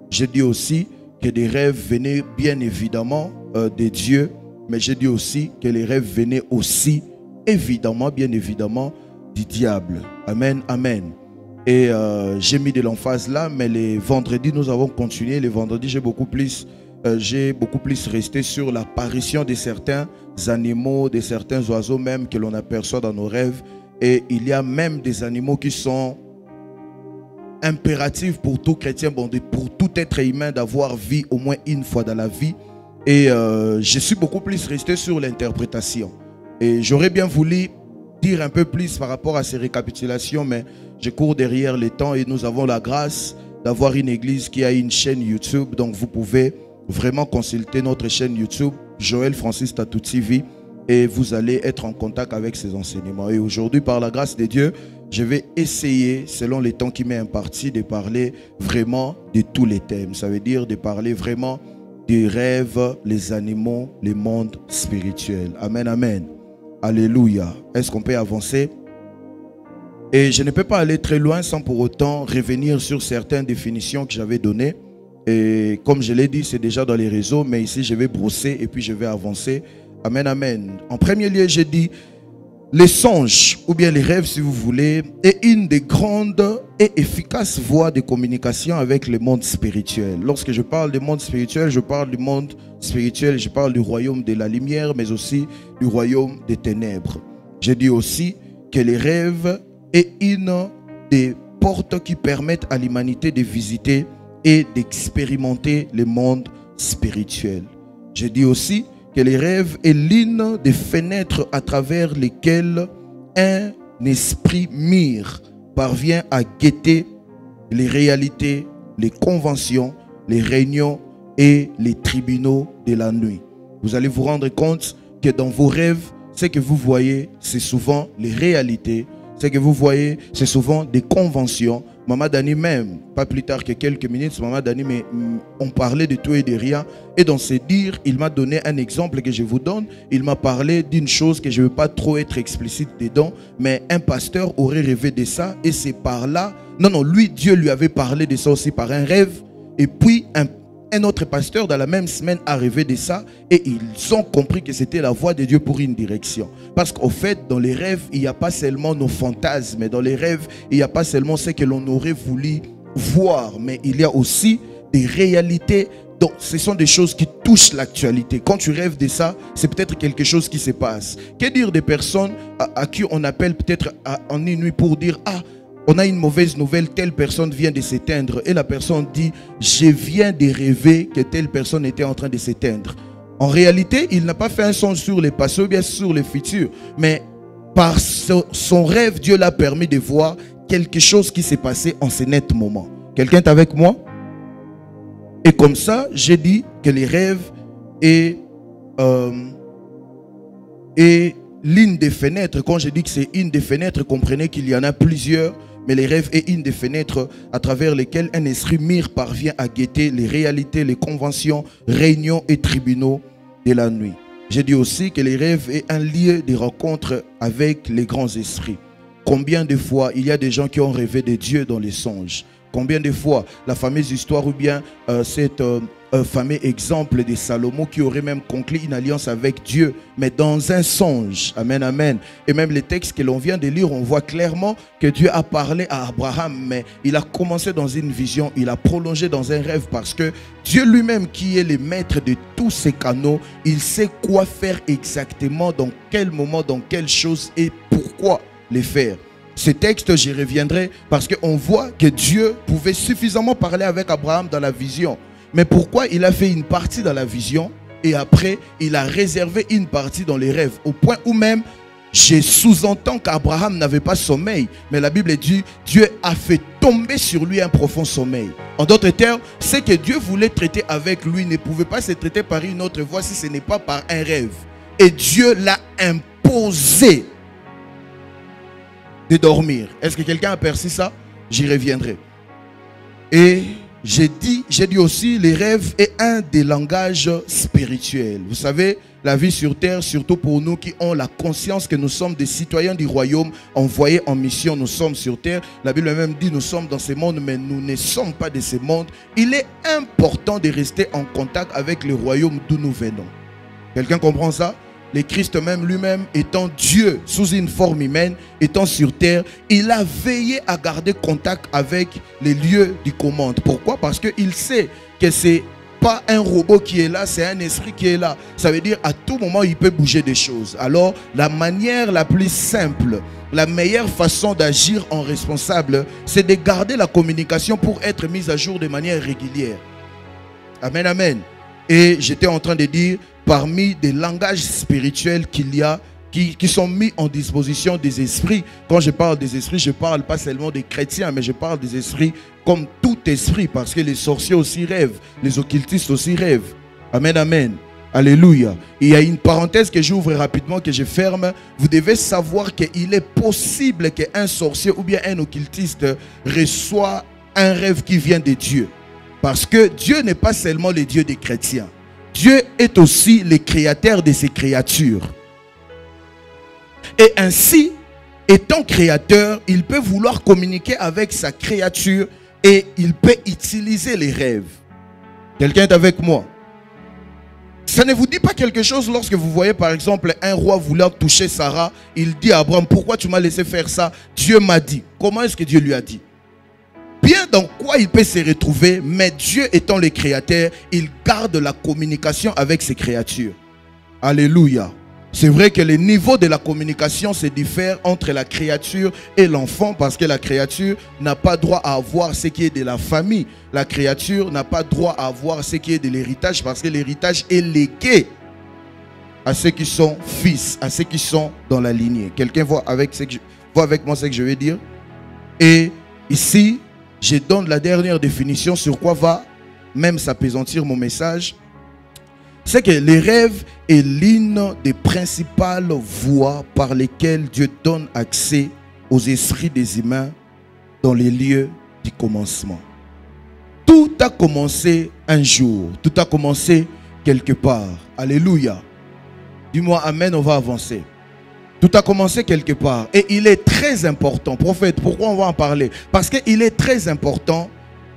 J'ai dit aussi que des rêves venaient bien évidemment de Dieu, mais j'ai dit aussi que les rêves venaient aussi évidemment, bien évidemment, du diable. Amen, amen. Et j'ai mis de l'emphase là, mais les vendredis, nous avons continué. Les vendredis, j'ai beaucoup plus resté sur l'apparition de certains animaux, de certains oiseaux même que l'on aperçoit dans nos rêves. Et il y a même des animaux qui sont impératifs pour tout chrétien, bon, pour tout être humain d'avoir vie au moins une fois dans la vie. Et je suis beaucoup plus resté sur l'interprétation. Et j'aurais bien voulu dire un peu plus par rapport à ces récapitulations, mais je cours derrière les temps et nous avons la grâce d'avoir une église qui a une chaîne YouTube. Donc vous pouvez vraiment consulter notre chaîne YouTube, Joël Francis Tatou TV, et vous allez être en contact avec ces enseignements. Et aujourd'hui, par la grâce de Dieu, je vais essayer, selon les temps qui m'est imparti, de parler vraiment de tous les thèmes. Ça veut dire de parler vraiment des rêves, les animaux, les mondes spirituels. Amen, amen. Alléluia. Est-ce qu'on peut avancer? Et je ne peux pas aller très loin sans pour autant revenir sur certaines définitions que j'avais données. Et comme je l'ai dit, c'est déjà dans les réseaux, mais ici je vais brosser et puis je vais avancer. Amen, amen. En premier lieu, j'ai dit, les songes, ou bien les rêves si vous voulez, est une des grandes et efficaces voies de communication avec le monde spirituel. Lorsque je parle du monde spirituel, je parle du monde spirituel, je parle du royaume de la lumière, mais aussi du royaume des ténèbres. J'ai dit aussi que les rêves est une des portes qui permettent à l'humanité de visiter et d'expérimenter le monde spirituel. J'ai dit aussi que les rêves est l'une des fenêtres à travers lesquelles un esprit mûr parvient à guetter les réalités, les conventions, les réunions et les tribunaux de la nuit. Vous allez vous rendre compte que dans vos rêves, ce que vous voyez, c'est souvent les réalités. Ce que vous voyez, c'est souvent des conventions. Maman Dani même, pas plus tard que quelques minutes, Maman Dani, mais on parlait de tout et de rien. Et dans ses dires, il m'a donné un exemple que je vous donne. Il m'a parlé d'une chose que je ne veux pas trop être explicite dedans, mais un pasteur aurait rêvé de ça et c'est par là. Non, lui, Dieu lui avait parlé de ça aussi par un rêve. Et puis, un autre pasteur dans la même semaine a rêvé de ça et ils ont compris que c'était la voix de Dieu pour une direction. Parce qu'au fait, dans les rêves, il n'y a pas seulement nos fantasmes, mais dans les rêves, il n'y a pas seulement ce que l'on aurait voulu voir, mais il y a aussi des réalités. Donc, ce sont des choses qui touchent l'actualité. Quand tu rêves de ça, c'est peut-être quelque chose qui se passe. Que dire des personnes à qui on appelle peut-être en une nuit pour dire « Ah, on a une mauvaise nouvelle, telle personne vient de s'éteindre. » Et la personne dit, je viens de rêver que telle personne était en train de s'éteindre. En réalité, il n'a pas fait un songe sur les passés ou bien sur le futur. Mais par son rêve, Dieu l'a permis de voir quelque chose qui s'est passé en ce net moment. Quelqu'un est avec moi? Et comme ça, j'ai dit que les rêves est l'une des fenêtres. Quand je dis que c'est une des fenêtres, comprenez qu'il y en a plusieurs. Mais les rêves est une des fenêtres à travers lesquelles un esprit mûr parvient à guetter les réalités, les conventions, réunions et tribunaux de la nuit. J'ai dit aussi que les rêves est un lieu de rencontre avec les grands esprits. combien de fois il y a des gens qui ont rêvé de Dieu dans les songes? Combien de fois la fameuse histoire ou bien cet fameux exemple de Salomon qui aurait même conclu une alliance avec Dieu, mais dans un songe. Amen, amen. Et même les textes que l'on vient de lire, on voit clairement que Dieu a parlé à Abraham, mais il a commencé dans une vision, il a prolongé dans un rêve, parce que Dieu lui-même, qui est le maître de tous ces canaux, il sait quoi faire exactement, dans quel moment, dans quelle chose et pourquoi les faire. Ce texte, j'y reviendrai parce qu'on voit que Dieu pouvait suffisamment parler avec Abraham dans la vision. Mais pourquoi il a fait une partie dans la vision et après il a réservé une partie dans les rêves? Au point où même, je sous-entends qu'Abraham n'avait pas sommeil. Mais la Bible dit, Dieu a fait tomber sur lui un profond sommeil. En d'autres termes, ce que Dieu voulait traiter avec lui ne pouvait pas se traiter par une autre voie si ce n'est pas par un rêve. Et Dieu l'a imposé de dormir. Est-ce que quelqu'un a perçu ça? J'y reviendrai. Et j'ai dit aussi, les rêves est un des langages spirituels. Vous savez, la vie sur terre, surtout pour nous qui ont la conscience que nous sommes des citoyens du royaume, envoyés en mission, nous sommes sur terre. La Bible même dit, nous sommes dans ce monde, mais nous ne sommes pas de ce monde. Il est important de rester en contact avec le royaume d'où nous venons. Quelqu'un comprend ça? Le Christ même lui-même, étant Dieu sous une forme humaine, étant sur terre, il a veillé à garder contact avec les lieux du commande. Pourquoi? Parce qu'il sait que c'est pas un robot qui est là, c'est un esprit qui est là. Ça veut dire à tout moment il peut bouger des choses. Alors la manière la plus simple, la meilleure façon d'agir en responsable, c'est de garder la communication pour être mise à jour de manière régulière. Amen, amen. Et j'étais en train de dire, parmi des langages spirituels qu'il y a, qui sont mis en disposition des esprits. Quand je parle des esprits, je ne parle pas seulement des chrétiens, mais je parle des esprits comme tout esprit, parce que les sorciers aussi rêvent, les occultistes aussi rêvent. Amen, amen. Alléluia. Il y a une parenthèse que j'ouvre rapidement, que je ferme. Vous devez savoir qu'il est possible qu'un sorcier ou bien un occultiste reçoit un rêve qui vient de Dieu. Parce que Dieu n'est pas seulement le Dieu des chrétiens. Dieu est aussi le créateur de ses créatures. Et ainsi, étant créateur, il peut vouloir communiquer avec sa créature et il peut utiliser les rêves. Quelqu'un est avec moi? Ça ne vous dit pas quelque chose lorsque vous voyez par exemple un roi vouloir toucher Sarah, il dit à Abraham, pourquoi tu m'as laissé faire ça? Dieu m'a dit. Comment est-ce que Dieu lui a dit? Bien dans quoi il peut se retrouver, mais Dieu étant le créateur, il garde la communication avec ses créatures. Alléluia. C'est vrai que le niveau de la communication se diffère entre la créature et l'enfant, parce que la créature n'a pas droit à avoir ce qui est de la famille. La créature n'a pas droit à avoir ce qui est de l'héritage, parce que l'héritage est légué à ceux qui sont fils, à ceux qui sont dans la lignée. Quelqu'un voit avec moi ce que je vais dire? Et ici, je donne la dernière définition sur quoi va même s'apaisantir mon message. C'est que les rêves est l'une des principales voies par lesquelles Dieu donne accès aux esprits des humains dans les lieux du commencement. Tout a commencé un jour, tout a commencé quelque part. Alléluia. Dis-moi amen, on va avancer. Tout a commencé quelque part et il est très important. Prophète, pourquoi on va en parler? Parce qu'il est très important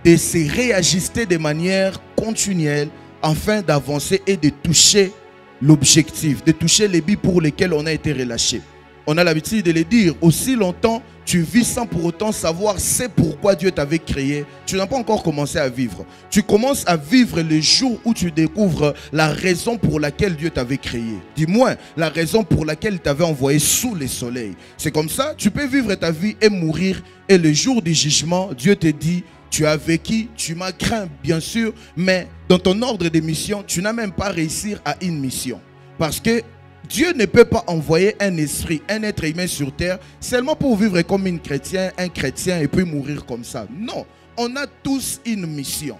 de se réajuster de manière continuelle afin d'avancer et de toucher l'objectif, de toucher les buts pour lesquels on a été relâché. On a l'habitude de le dire, aussi longtemps tu vis sans pour autant savoir c'est pourquoi Dieu t'avait créé, tu n'as pas encore commencé à vivre. Tu commences à vivre le jour où tu découvres la raison pour laquelle Dieu t'avait créé. Dis-moi, la raison pour laquelle il t'avait envoyé sous le soleil. C'est comme ça, tu peux vivre ta vie et mourir, et le jour du jugement, Dieu te dit, tu as vécu, tu m'as craint bien sûr, mais dans ton ordre de mission, tu n'as même pas réussi à une mission. Parce que Dieu ne peut pas envoyer un esprit, un être humain sur terre seulement pour vivre comme un chrétien et puis mourir comme ça. Non, on a tous une mission.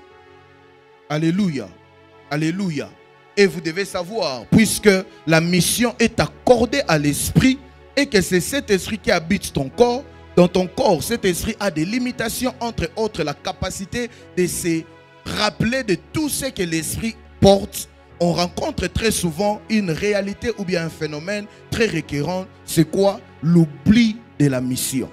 Alléluia, alléluia. Et vous devez savoir, puisque la mission est accordée à l'esprit et que c'est cet esprit qui habite ton corps, dans ton corps, cet esprit a des limitations, entre autres la capacité de se rappeler de tout ce que l'esprit porte. On rencontre très souvent une réalité ou bien un phénomène très récurrent. C'est quoi? L'oubli de la mission.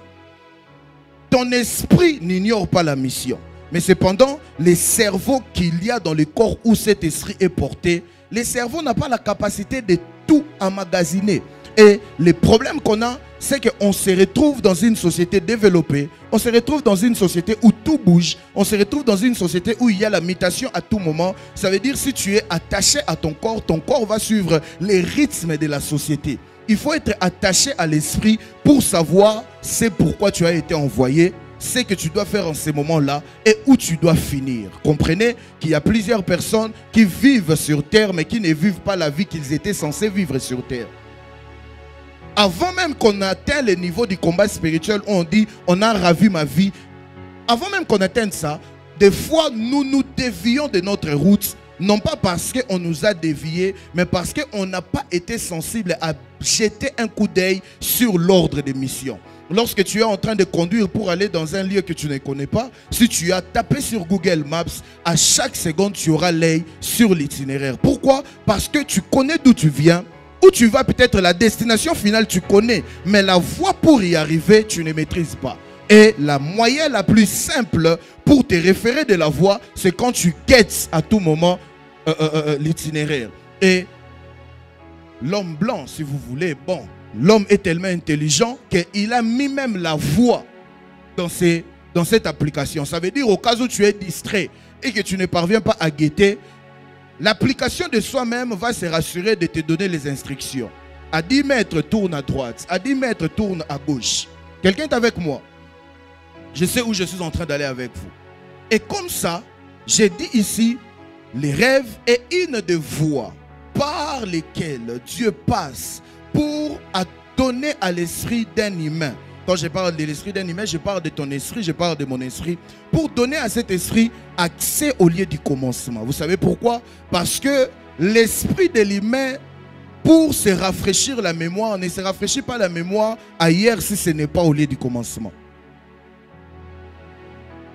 Ton esprit n'ignore pas la mission. Mais cependant, les cerveaux qu'il y a dans le corps où cet esprit est porté, le cerveau n'a pas la capacité de tout emmagasiner. Et le problème qu'on a, c'est qu'on se retrouve dans une société développée, on se retrouve dans une société où tout bouge, on se retrouve dans une société où il y a la mutation à tout moment. Ça veut dire si tu es attaché à ton corps va suivre les rythmes de la société. Il faut être attaché à l'esprit pour savoir c'est pourquoi tu as été envoyé, ce que tu dois faire en ces moments-là et où tu dois finir. Comprenez qu'il y a plusieurs personnes qui vivent sur terre mais qui ne vivent pas la vie qu'ils étaient censés vivre sur terre. Avant même qu'on atteigne le niveau du combat spirituel, on dit on a ravi ma vie. Avant même qu'on atteigne ça, des fois nous nous dévions de notre route. Non pas parce qu'on nous a déviés, mais parce qu'on n'a pas été sensible à jeter un coup d'œil sur l'ordre de mission. Lorsque tu es en train de conduire pour aller dans un lieu que tu ne connais pas, si tu as tapé sur Google Maps, à chaque seconde tu auras l'œil sur l'itinéraire. Pourquoi? Parce que tu connais d'où tu viens. Où tu vas, peut-être la destination finale tu connais, mais la voie pour y arriver tu ne maîtrises pas. Et la moyenne la plus simple pour te référer de la voie, c'est quand tu guettes à tout moment l'itinéraire. Et l'homme blanc, si vous voulez, bon, l'homme est tellement intelligent qu'il a mis même la voie dans cette application. Ça veut dire au cas où tu es distrait et que tu ne parviens pas à guetter, l'application de soi-même va se rassurer de te donner les instructions. À 10 mètres, tourne à droite. À 10 mètres, tourne à gauche. Quelqu'un est avec moi? Je sais où je suis en train d'aller avec vous. Et comme ça, j'ai dit ici, les rêves est une des voies par lesquelles Dieu passe pour donner à l'esprit d'un humain. Quand je parle de l'esprit d'un humain, je parle de ton esprit, je parle de mon esprit. Pour donner à cet esprit accès au lieu du commencement. Vous savez pourquoi? Parce que l'esprit de l'humain, pour se rafraîchir la mémoire, ne se rafraîchit pas la mémoire à hier si ce n'est pas au lieu du commencement.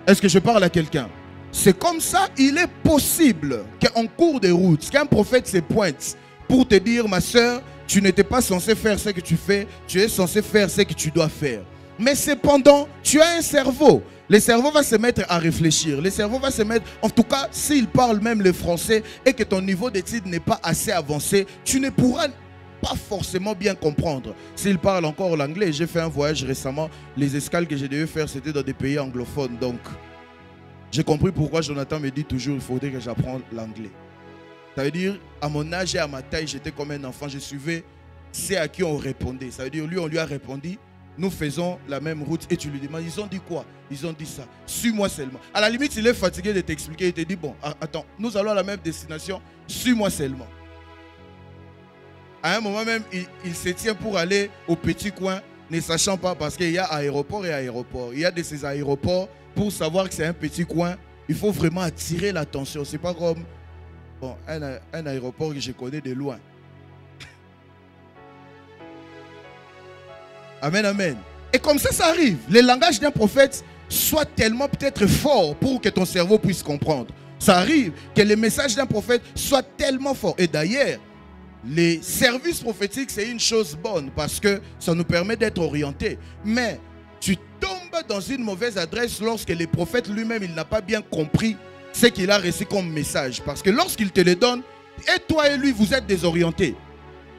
Est-ce que je parle à quelqu'un? C'est comme ça, il est possible qu'en cours de route, qu'un prophète se pointe pour te dire, ma soeur, tu n'étais pas censé faire ce que tu fais, tu es censé faire ce que tu dois faire. Mais cependant, tu as un cerveau. Le cerveau va se mettre à réfléchir. Le cerveau va se mettre, en tout cas, s'il parle même le français et que ton niveau d'études n'est pas assez avancé, tu ne pourras pas forcément bien comprendre. S'il parle encore l'anglais, j'ai fait un voyage récemment, les escales que j'ai dû faire, c'était dans des pays anglophones. Donc, j'ai compris pourquoi Jonathan me dit toujours, il faudrait que j'apprenne l'anglais. Ça veut dire, à mon âge et à ma taille, j'étais comme un enfant. Je suivais ceux à qui on répondait. Ça veut dire, lui, on lui a répondu, nous faisons la même route. Et tu lui demandes, ils ont dit quoi? Ils ont dit ça. Suis-moi seulement. À la limite, il est fatigué de t'expliquer. Il te dit, bon, attends, nous allons à la même destination. Suis-moi seulement. À un moment même, il se tient pour aller au petit coin, ne sachant pas, parce qu'il y a aéroport et aéroport. Il y a de ces aéroports, pour savoir que c'est un petit coin, il faut vraiment attirer l'attention. C'est pas comme... Bon, un aéroport que je connais de loin. Amen, amen. Et comme ça arrive. Le langage d'un prophète soit tellement peut-être fort pour que ton cerveau puisse comprendre. Ça arrive que le message d'un prophète soit tellement fort. Et d'ailleurs, les services prophétiques, c'est une chose bonne parce que ça nous permet d'être orientés. Mais tu tombes dans une mauvaise adresse lorsque le prophète lui-même, il n'a pas bien compris ce qu'il a reçu comme message. Parce que lorsqu'il te le donne, et toi et lui, vous êtes désorientés.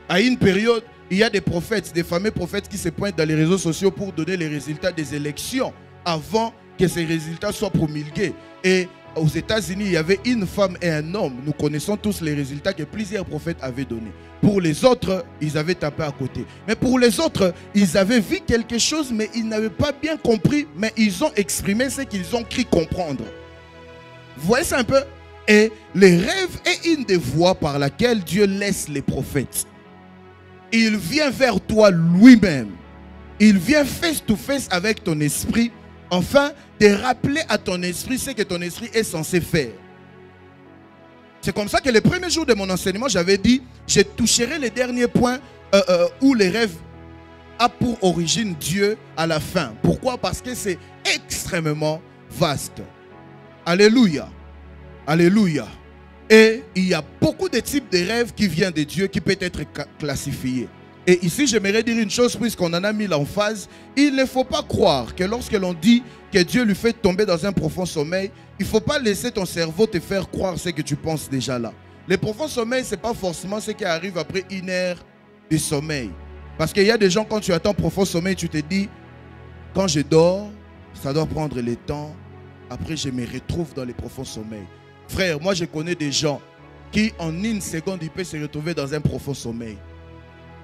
À une période, il y a des prophètes, des fameux prophètes qui se pointent dans les réseaux sociaux pour donner les résultats des élections avant que ces résultats soient promulgués. Et aux États-Unis, il y avait une femme et un homme. Nous connaissons tous les résultats que plusieurs prophètes avaient donnés. Pour les autres, ils avaient tapé à côté. Mais pour les autres, ils avaient vu quelque chose, mais ils n'avaient pas bien compris. Mais ils ont exprimé ce qu'ils ont cru comprendre. Vous voyez ça un peu? Et les rêves est une des voies par laquelle Dieu laisse les prophètes. Il vient vers toi lui-même. Il vient face to face avec ton esprit, afin de rappeler à ton esprit ce que ton esprit est censé faire. C'est comme ça que le premier jour de mon enseignement, j'avais dit, je toucherai les derniers points où les rêves a pour origine Dieu à la fin. Pourquoi? Parce que c'est extrêmement vaste. Alléluia. Alléluia. Et il y a beaucoup de types de rêves qui viennent de Dieu qui peuvent être classifiés. Et ici, j'aimerais dire une chose, puisqu'on en a mis l'emphase. Il ne faut pas croire que lorsque l'on dit que Dieu lui fait tomber dans un profond sommeil, il ne faut pas laisser ton cerveau te faire croire ce que tu penses déjà là. Le profond sommeil, ce n'est pas forcément ce qui arrive après 1 heure de sommeil. Parce qu'il y a des gens, quand tu attends profond sommeil, tu te dis, quand je dors, ça doit prendre le temps. Après, je me retrouve dans les profonds sommeils. Frère, moi, je connais des gens qui, en 1 seconde, ils peuvent se retrouver dans un profond sommeil.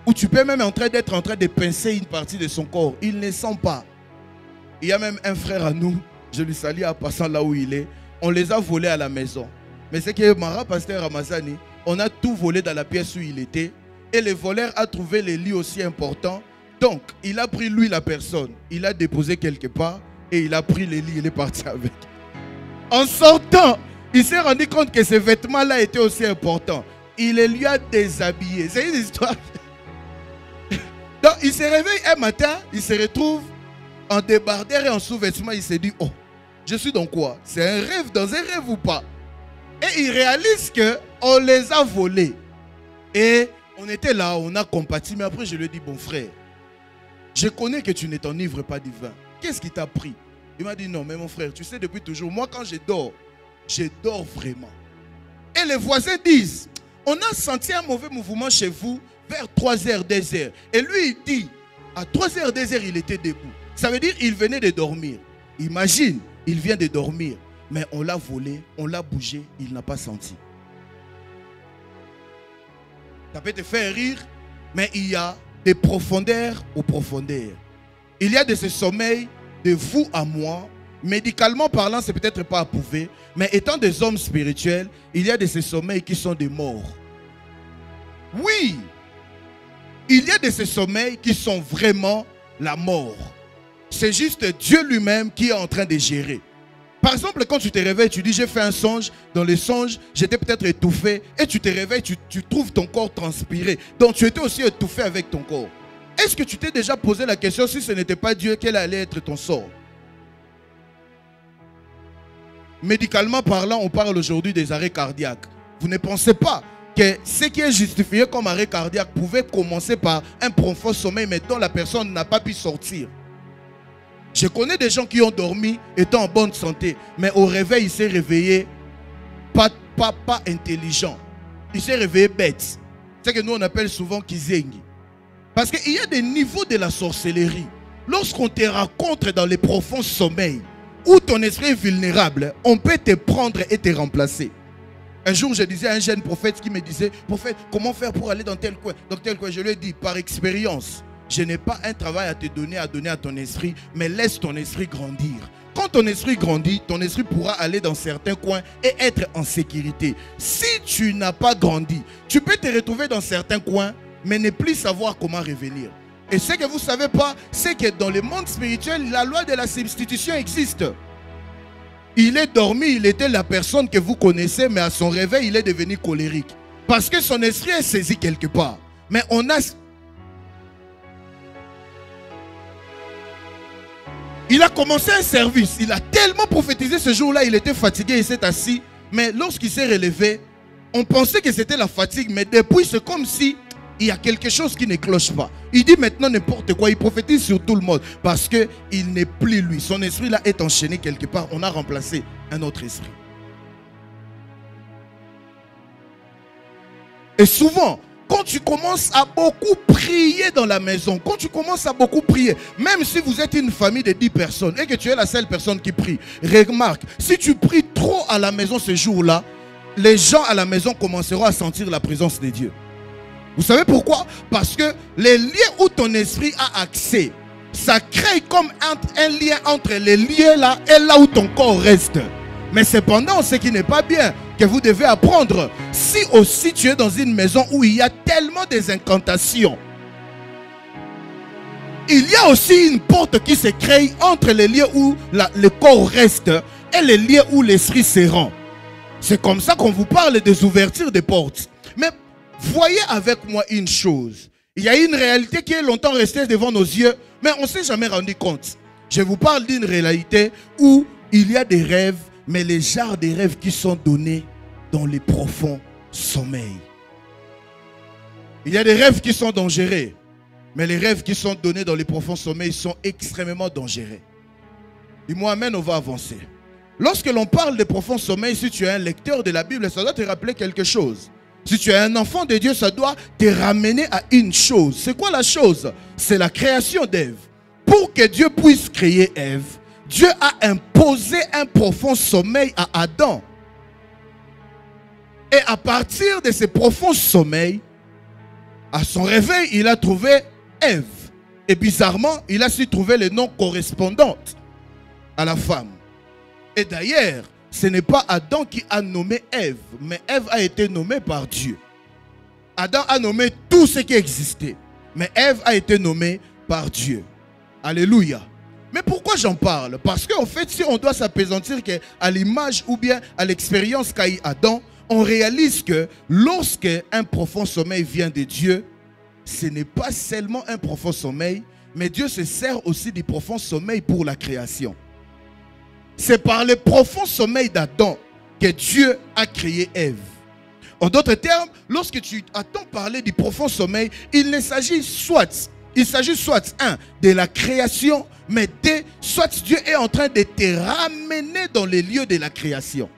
Ou tu peux même être en train de pincer une partie de son corps. Il ne sent pas. Il y a même un frère à nous, je lui salue en passant là où il est. On les a volés à la maison. Mais c'est que Mara, pasteur Ramazani, on a tout volé dans la pièce où il était. Et le voleur a trouvé les lits aussi importants. Donc, il a pris lui la personne. Il a déposé quelque part. Et il a pris les lits. Il est parti avec. En sortant, il s'est rendu compte que ces vêtements-là étaient aussi importants. Il les lui a déshabillés. C'est une histoire. Donc, il se réveille un matin. Il se retrouve en débardeur et en sous-vêtements. Il s'est dit, oh, je suis dans quoi? C'est un rêve, dans un rêve ou pas? Et il réalise qu'on les a volés. Et on était là, on a compati. Mais après, je lui ai dit, bon frère, je connais que tu ne t'enivres pas du vin. Qu'est-ce qui t'a pris? Il m'a dit, non, mais mon frère, tu sais depuis toujours, moi quand je dors vraiment. Et les voisins disent, on a senti un mauvais mouvement chez vous vers 3h, 2h. Et lui, il dit, à 3h, 2h, il était debout. Ça veut dire qu'il venait de dormir. Imagine, il vient de dormir. Mais on l'a volé, on l'a bougé, il n'a pas senti. Ça peut te faire rire, mais il y a des profondeurs aux profondeurs. Il y a de ce sommeil de vous à moi. Médicalement parlant, c'est peut-être pas approuvé, mais étant des hommes spirituels, il y a de ces sommeils qui sont des morts. Oui, il y a de ces sommeils qui sont vraiment la mort. C'est juste Dieu lui-même qui est en train de gérer. Par exemple, quand tu te réveilles, tu dis j'ai fait un songe. Dans le songe, j'étais peut-être étouffé. Et tu te réveilles, tu trouves ton corps transpiré. Donc tu étais aussi étouffé avec ton corps. Est-ce que tu t'es déjà posé la question, si ce n'était pas Dieu, quel allait être ton sort? Médicalement parlant, on parle aujourd'hui des arrêts cardiaques. Vous ne pensez pas que ce qui est justifié comme arrêt cardiaque pouvait commencer par un profond sommeil, mais dont la personne n'a pas pu sortir. Je connais des gens qui ont dormi étant en bonne santé, mais au réveil, il s'est réveillé pas intelligent. Il s'est réveillé bête. C'est ce que nous on appelle souvent kizengi. Parce qu'il y a des niveaux de la sorcellerie. Lorsqu'on te rencontre dans les profonds sommeils, où ton esprit est vulnérable, on peut te prendre et te remplacer. Un jour, je disais à un jeune prophète qui me disait, prophète, comment faire pour aller dans tel coin? Dans tel coin, je lui ai dit, par expérience, je n'ai pas un travail à te donner, à donner à ton esprit, mais laisse ton esprit grandir. Quand ton esprit grandit, ton esprit pourra aller dans certains coins et être en sécurité. Si tu n'as pas grandi, tu peux te retrouver dans certains coins, mais ne plus savoir comment revenir. Et ce que vous ne savez pas, c'est que dans le monde spirituel, la loi de la substitution existe. Il est dormi, il était la personne que vous connaissez, mais à son réveil, il est devenu colérique. Parce que son esprit est saisi quelque part. Mais on a... Il a commencé un service, il a tellement prophétisé ce jour-là, il était fatigué, il s'est assis. Mais lorsqu'il s'est relevé, on pensait que c'était la fatigue, mais depuis c'est comme si il y a quelque chose qui ne cloche pas. Il dit maintenant n'importe quoi, il prophétise sur tout le monde parce qu'il n'est plus lui. Son esprit là est enchaîné quelque part, on a remplacé un autre esprit. Et souvent, quand tu commences à beaucoup prier dans la maison, quand tu commences à beaucoup prier, même si vous êtes une famille de 10 personnes et que tu es la seule personne qui prie, remarque, si tu pries trop à la maison ce jour-là, les gens à la maison commenceront à sentir la présence de Dieu. Vous savez pourquoi? Parce que les lieux où ton esprit a accès, ça crée comme un lien entre les lieux là et là où ton corps reste. Mais cependant, ce qui n'est pas bien, que vous devez apprendre, si aussi tu es dans une maison où il y a tellement des incantations, il y a aussi une porte qui se crée entre les lieux où le corps reste et les lieux où l'esprit se rend. C'est comme ça qu'on vous parle des ouvertures des portes. Mais voyez avec moi une chose. Il y a une réalité qui est longtemps restée devant nos yeux, mais on ne s'est jamais rendu compte. Je vous parle d'une réalité où il y a des rêves, mais les genres de rêves qui sont donnés dans les profonds sommeils. Il y a des rêves qui sont dangereux. Mais les rêves qui sont donnés dans les profonds sommeils sont extrêmement dangereux. Dis-moi amen, on va avancer. Lorsque l'on parle de profonds sommeils, si tu es un lecteur de la Bible, ça doit te rappeler quelque chose. Si tu es un enfant de Dieu, ça doit te ramener à une chose. C'est quoi la chose? C'est la création d'Ève. Pour que Dieu puisse créer Ève, Dieu a imposé un profond sommeil à Adam. Et à partir de ce profond sommeil, à son réveil, il a trouvé Ève. Et bizarrement, il a su trouver le nom correspondant à la femme. Et d'ailleurs, ce n'est pas Adam qui a nommé Ève, mais Ève a été nommée par Dieu. Adam a nommé tout ce qui existait, mais Ève a été nommée par Dieu. Alléluia. Mais pourquoi j'en parle? Parce qu'en fait, si on doit s'appesantir à l'image ou bien à l'expérience qu'a eu Adam, on réalise que lorsque un profond sommeil vient de Dieu, ce n'est pas seulement un profond sommeil, mais Dieu se sert aussi du profond sommeil pour la création. C'est par le profond sommeil d'Adam que Dieu a créé Ève. En d'autres termes, lorsque tu entends parler du profond sommeil, il s'agit soit, un, de la création, mais deux, soit Dieu est en train de te ramener dans les lieux de la création.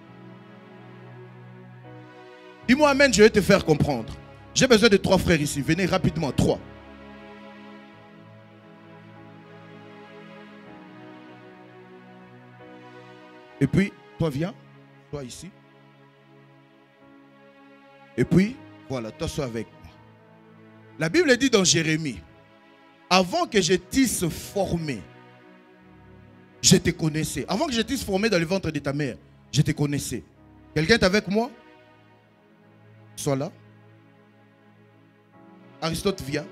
Dis-moi amen, je vais te faire comprendre. J'ai besoin de 3 frères ici. Venez rapidement, 3. Et puis, toi viens, toi ici. Et puis, voilà, toi sois avec moi. La Bible dit dans Jérémie, avant que je t'eusse formé, je te connaissais. Avant que je t'eusse formé dans le ventre de ta mère, je te connaissais. Quelqu'un est avec moi? Sois là. Aristote vient.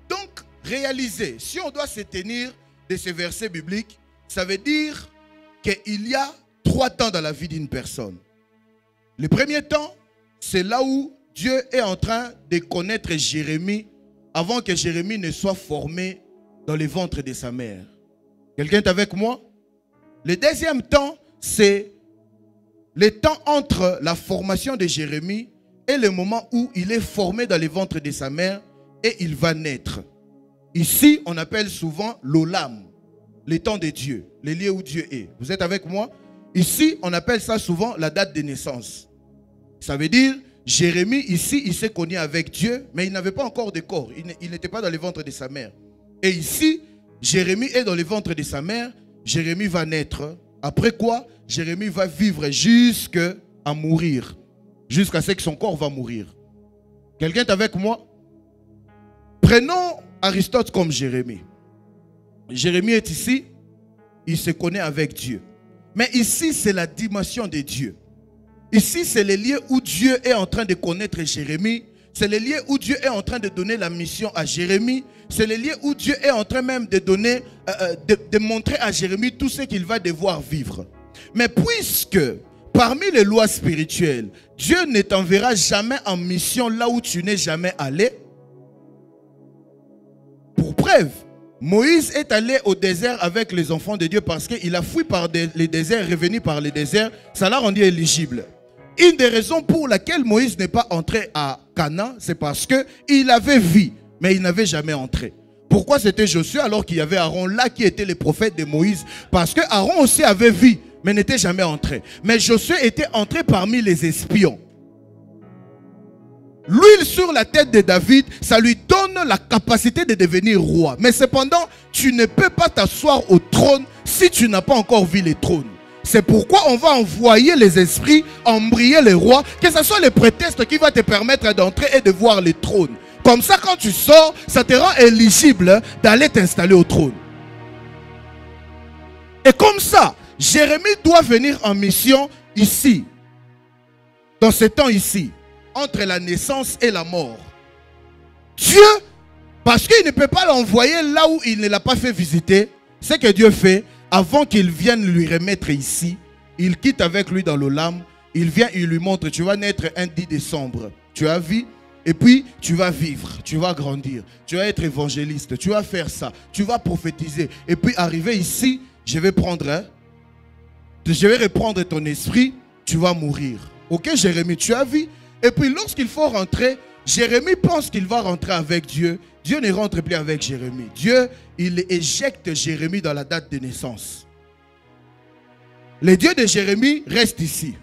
Donc, réalisez, si on doit se tenir de ces versets bibliques, ça veut dire qu'il y a 3 temps dans la vie d'une personne. Le premier temps, c'est là où Dieu est en train de connaître Jérémie avant que Jérémie ne soit formé dans le ventre de sa mère. Quelqu'un est avec moi? Le deuxième temps, c'est le temps entre la formation de Jérémie et le moment où il est formé dans le ventre de sa mère et il va naître. Ici, on appelle souvent l'Olam, le temps de Dieu, le lieu où Dieu est. Vous êtes avec moi? Ici, on appelle ça souvent la date de naissance. Ça veut dire, Jérémie, ici, il s'est connu avec Dieu, mais il n'avait pas encore de corps. Il n'était pas dans le ventre de sa mère. Et ici, Jérémie est dans le ventre de sa mère. Jérémie va naître. Après quoi, Jérémie va vivre jusqu'à mourir. Jusqu'à ce que son corps va mourir. Quelqu'un est avec moi? Prenons Aristote comme Jérémie. Jérémie est ici. Il se connaît avec Dieu. Mais ici, c'est la dimension de Dieu. Ici, c'est le lieu où Dieu est en train de connaître Jérémie. C'est le lieu où Dieu est en train de donner la mission à Jérémie. C'est le lieu où Dieu est en train même de donner, de montrer à Jérémie tout ce qu'il va devoir vivre. Mais puisque, parmi les lois spirituelles, Dieu ne t'enverra jamais en mission là où tu n'es jamais allé. Pour preuve, Moïse est allé au désert avec les enfants de Dieu parce qu'il a fui par les déserts, revenu par les déserts. Ça l'a rendu éligible. Une des raisons pour laquelle Moïse n'est pas entré à Canaan, c'est parce qu'il avait vu, mais il n'avait jamais entré. Pourquoi c'était Josué alors qu'il y avait Aaron là qui était le prophète de Moïse? Parce que Aaron aussi avait vu, mais n'était jamais entré. Mais Josué était entré parmi les espions. L'huile sur la tête de David, ça lui donne la capacité de devenir roi. Mais cependant, tu ne peux pas t'asseoir au trône si tu n'as pas encore vu le trône. C'est pourquoi on va envoyer les esprits, embrayer les rois, que ce soit le prétexte qui va te permettre d'entrer et de voir le trône. Comme ça, quand tu sors, ça te rend éligible d'aller t'installer au trône. Et comme ça, Jérémie doit venir en mission ici, dans ce temps ici, entre la naissance et la mort. Dieu, parce qu'il ne peut pas l'envoyer là où il ne l'a pas fait visiter, ce que Dieu fait, avant qu'il vienne lui remettre ici, il quitte avec lui dans l'Olam, il vient, il lui montre, tu vas naître un 10 décembre, tu as vu, et puis tu vas vivre, tu vas grandir, tu vas être évangéliste, tu vas faire ça, tu vas prophétiser, et puis arriver ici, je vais reprendre ton esprit, tu vas mourir. Ok Jérémie, tu as vu? Et puis lorsqu'il faut rentrer, Jérémie pense qu'il va rentrer avec Dieu. Dieu ne rentre plus avec Jérémie. Dieu, il éjecte Jérémie dans la date de naissance. Le Dieu de Jérémie reste ici.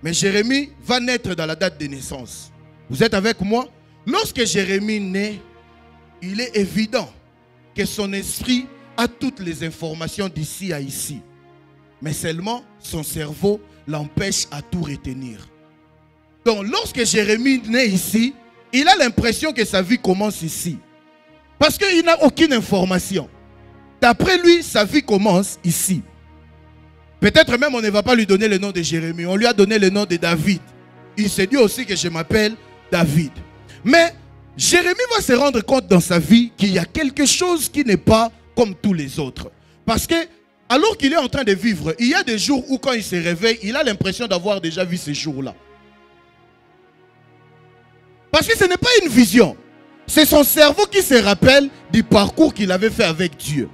Mais Jérémie va naître dans la date de naissance. Vous êtes avec moi? Lorsque Jérémie naît, il est évident que son esprit a toutes les informations d'ici à ici. Mais seulement son cerveau l'empêche à tout retenir. Donc lorsque Jérémie naît ici, il a l'impression que sa vie commence ici. Parce qu'il n'a aucune information. D'après lui, sa vie commence ici. Peut-être même on ne va pas lui donner le nom de Jérémie. On lui a donné le nom de David. Il s'est dit aussi que je m'appelle David. Mais Jérémie va se rendre compte dans sa vie qu'il y a quelque chose qui n'est pas comme tous les autres. Parce que alors qu'il est en train de vivre, il y a des jours où quand il se réveille, il a l'impression d'avoir déjà vu ces jours-là. Parce que ce n'est pas une vision. C'est son cerveau qui se rappelle du parcours qu'il avait fait avec Dieu.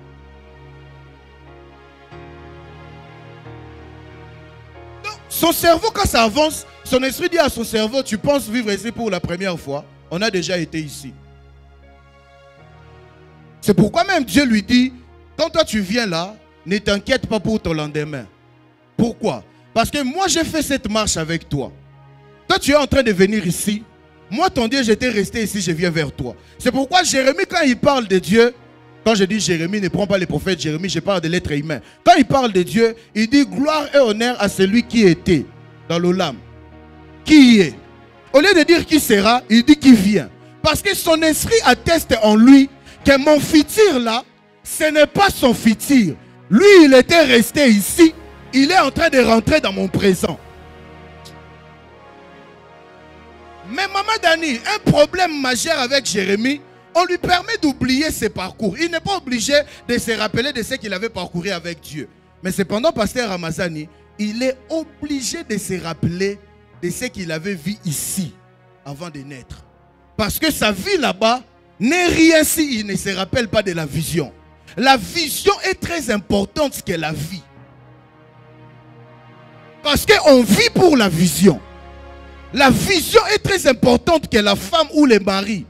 Donc, son cerveau, quand ça avance, son esprit dit à son cerveau, tu penses vivre ici pour la première fois? On a déjà été ici. C'est pourquoi même Dieu lui dit, quand toi tu viens là, ne t'inquiète pas pour ton lendemain. Pourquoi? Parce que moi j'ai fait cette marche avec toi. Toi tu es en train de venir ici. Moi ton Dieu, j'étais resté ici, je viens vers toi. C'est pourquoi Jérémie, quand il parle de Dieu, quand je dis Jérémie, ne prends pas les prophètes Jérémie, je parle de l'être humain. Quand il parle de Dieu, il dit gloire et honneur à celui qui était dans l'Olam. Qui est? Au lieu de dire qui sera, il dit qui vient. Parce que son esprit atteste en lui que mon futur là, ce n'est pas son futur. Lui, il était resté ici. Il est en train de rentrer dans mon présent. Mais Maman Dani, un problème majeur avec Jérémie, on lui permet d'oublier ses parcours. Il n'est pas obligé de se rappeler de ce qu'il avait parcouru avec Dieu. Mais cependant, Pasteur Ramazani, il est obligé de se rappeler de ce qu'il avait vu ici, avant de naître. Parce que sa vie là-bas n'est rien s'il ne se rappelle pas de la vision. La vision est très importante que la vie. Parce qu'on vit pour la vision. La vision est très importante que la femme ou le mari.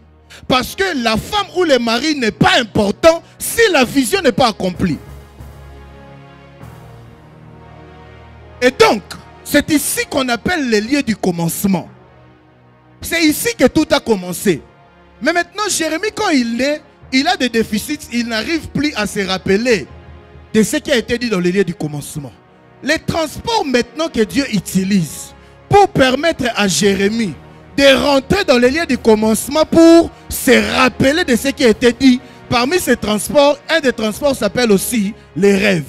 Parce que la femme ou le mari n'est pas important si la vision n'est pas accomplie. Et donc, c'est ici qu'on appelle le lieu du commencement. C'est ici que tout a commencé. Mais maintenant, Jérémie, quand il naît, il a des déficits, il n'arrive plus à se rappeler de ce qui a été dit dans le lieu du commencement. Les transports maintenant que Dieu utilise pour permettre à Jérémie de rentrer dans le lieu du commencement pour se rappeler de ce qui a été dit. Parmi ces transports, un des transports s'appelle aussi les rêves.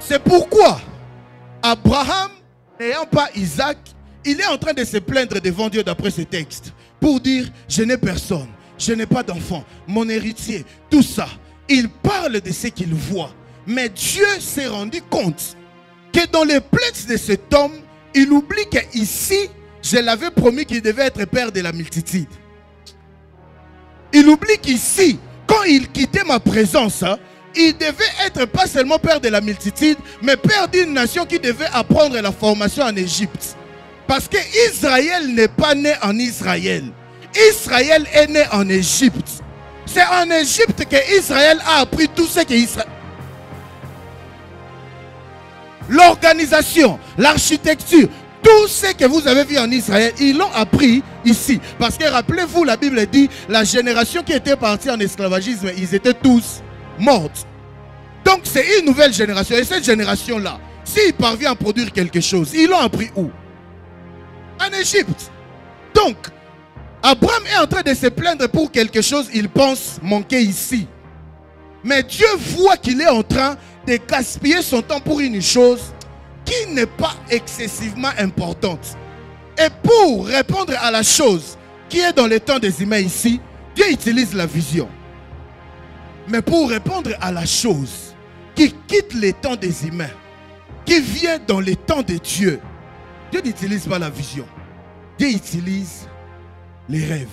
C'est pourquoi Abraham, n'ayant pas Isaac, il est en train de se plaindre devant Dieu d'après ce texte. Pour dire, je n'ai personne, je n'ai pas d'enfant, mon héritier, tout ça. Il parle de ce qu'il voit. Mais Dieu s'est rendu compte que dans les plaintes de cet homme, il oublie qu'ici, je l'avais promis qu'il devait être père de la multitude. Il oublie qu'ici, quand il quittait ma présence, il devait être pas seulement père de la multitude, mais père d'une nation qui devait apprendre la formation en Égypte. Parce que Israël n'est pas né en Israël. Israël est né en Égypte. C'est en Égypte que Israël a appris tout ce que Israël... L'organisation, l'architecture, tout ce que vous avez vu en Israël, ils l'ont appris ici. Parce que rappelez-vous, la Bible dit, la génération qui était partie en esclavagisme, ils étaient tous morts. Donc c'est une nouvelle génération. Et cette génération-là, s'il parvient à produire quelque chose, ils l'ont appris où? En Égypte. Donc, Abraham est en train de se plaindre pour quelque chose, il pense manquer ici. Mais Dieu voit qu'il est en train de gaspiller son temps pour une chose qui n'est pas excessivement importante. Et pour répondre à la chose qui est dans le temps des humains ici, Dieu utilise la vision. Mais pour répondre à la chose qui quitte les temps des humains, qui vient dans les temps de Dieu, Dieu n'utilise pas la vision. Dieu utilise les rêves.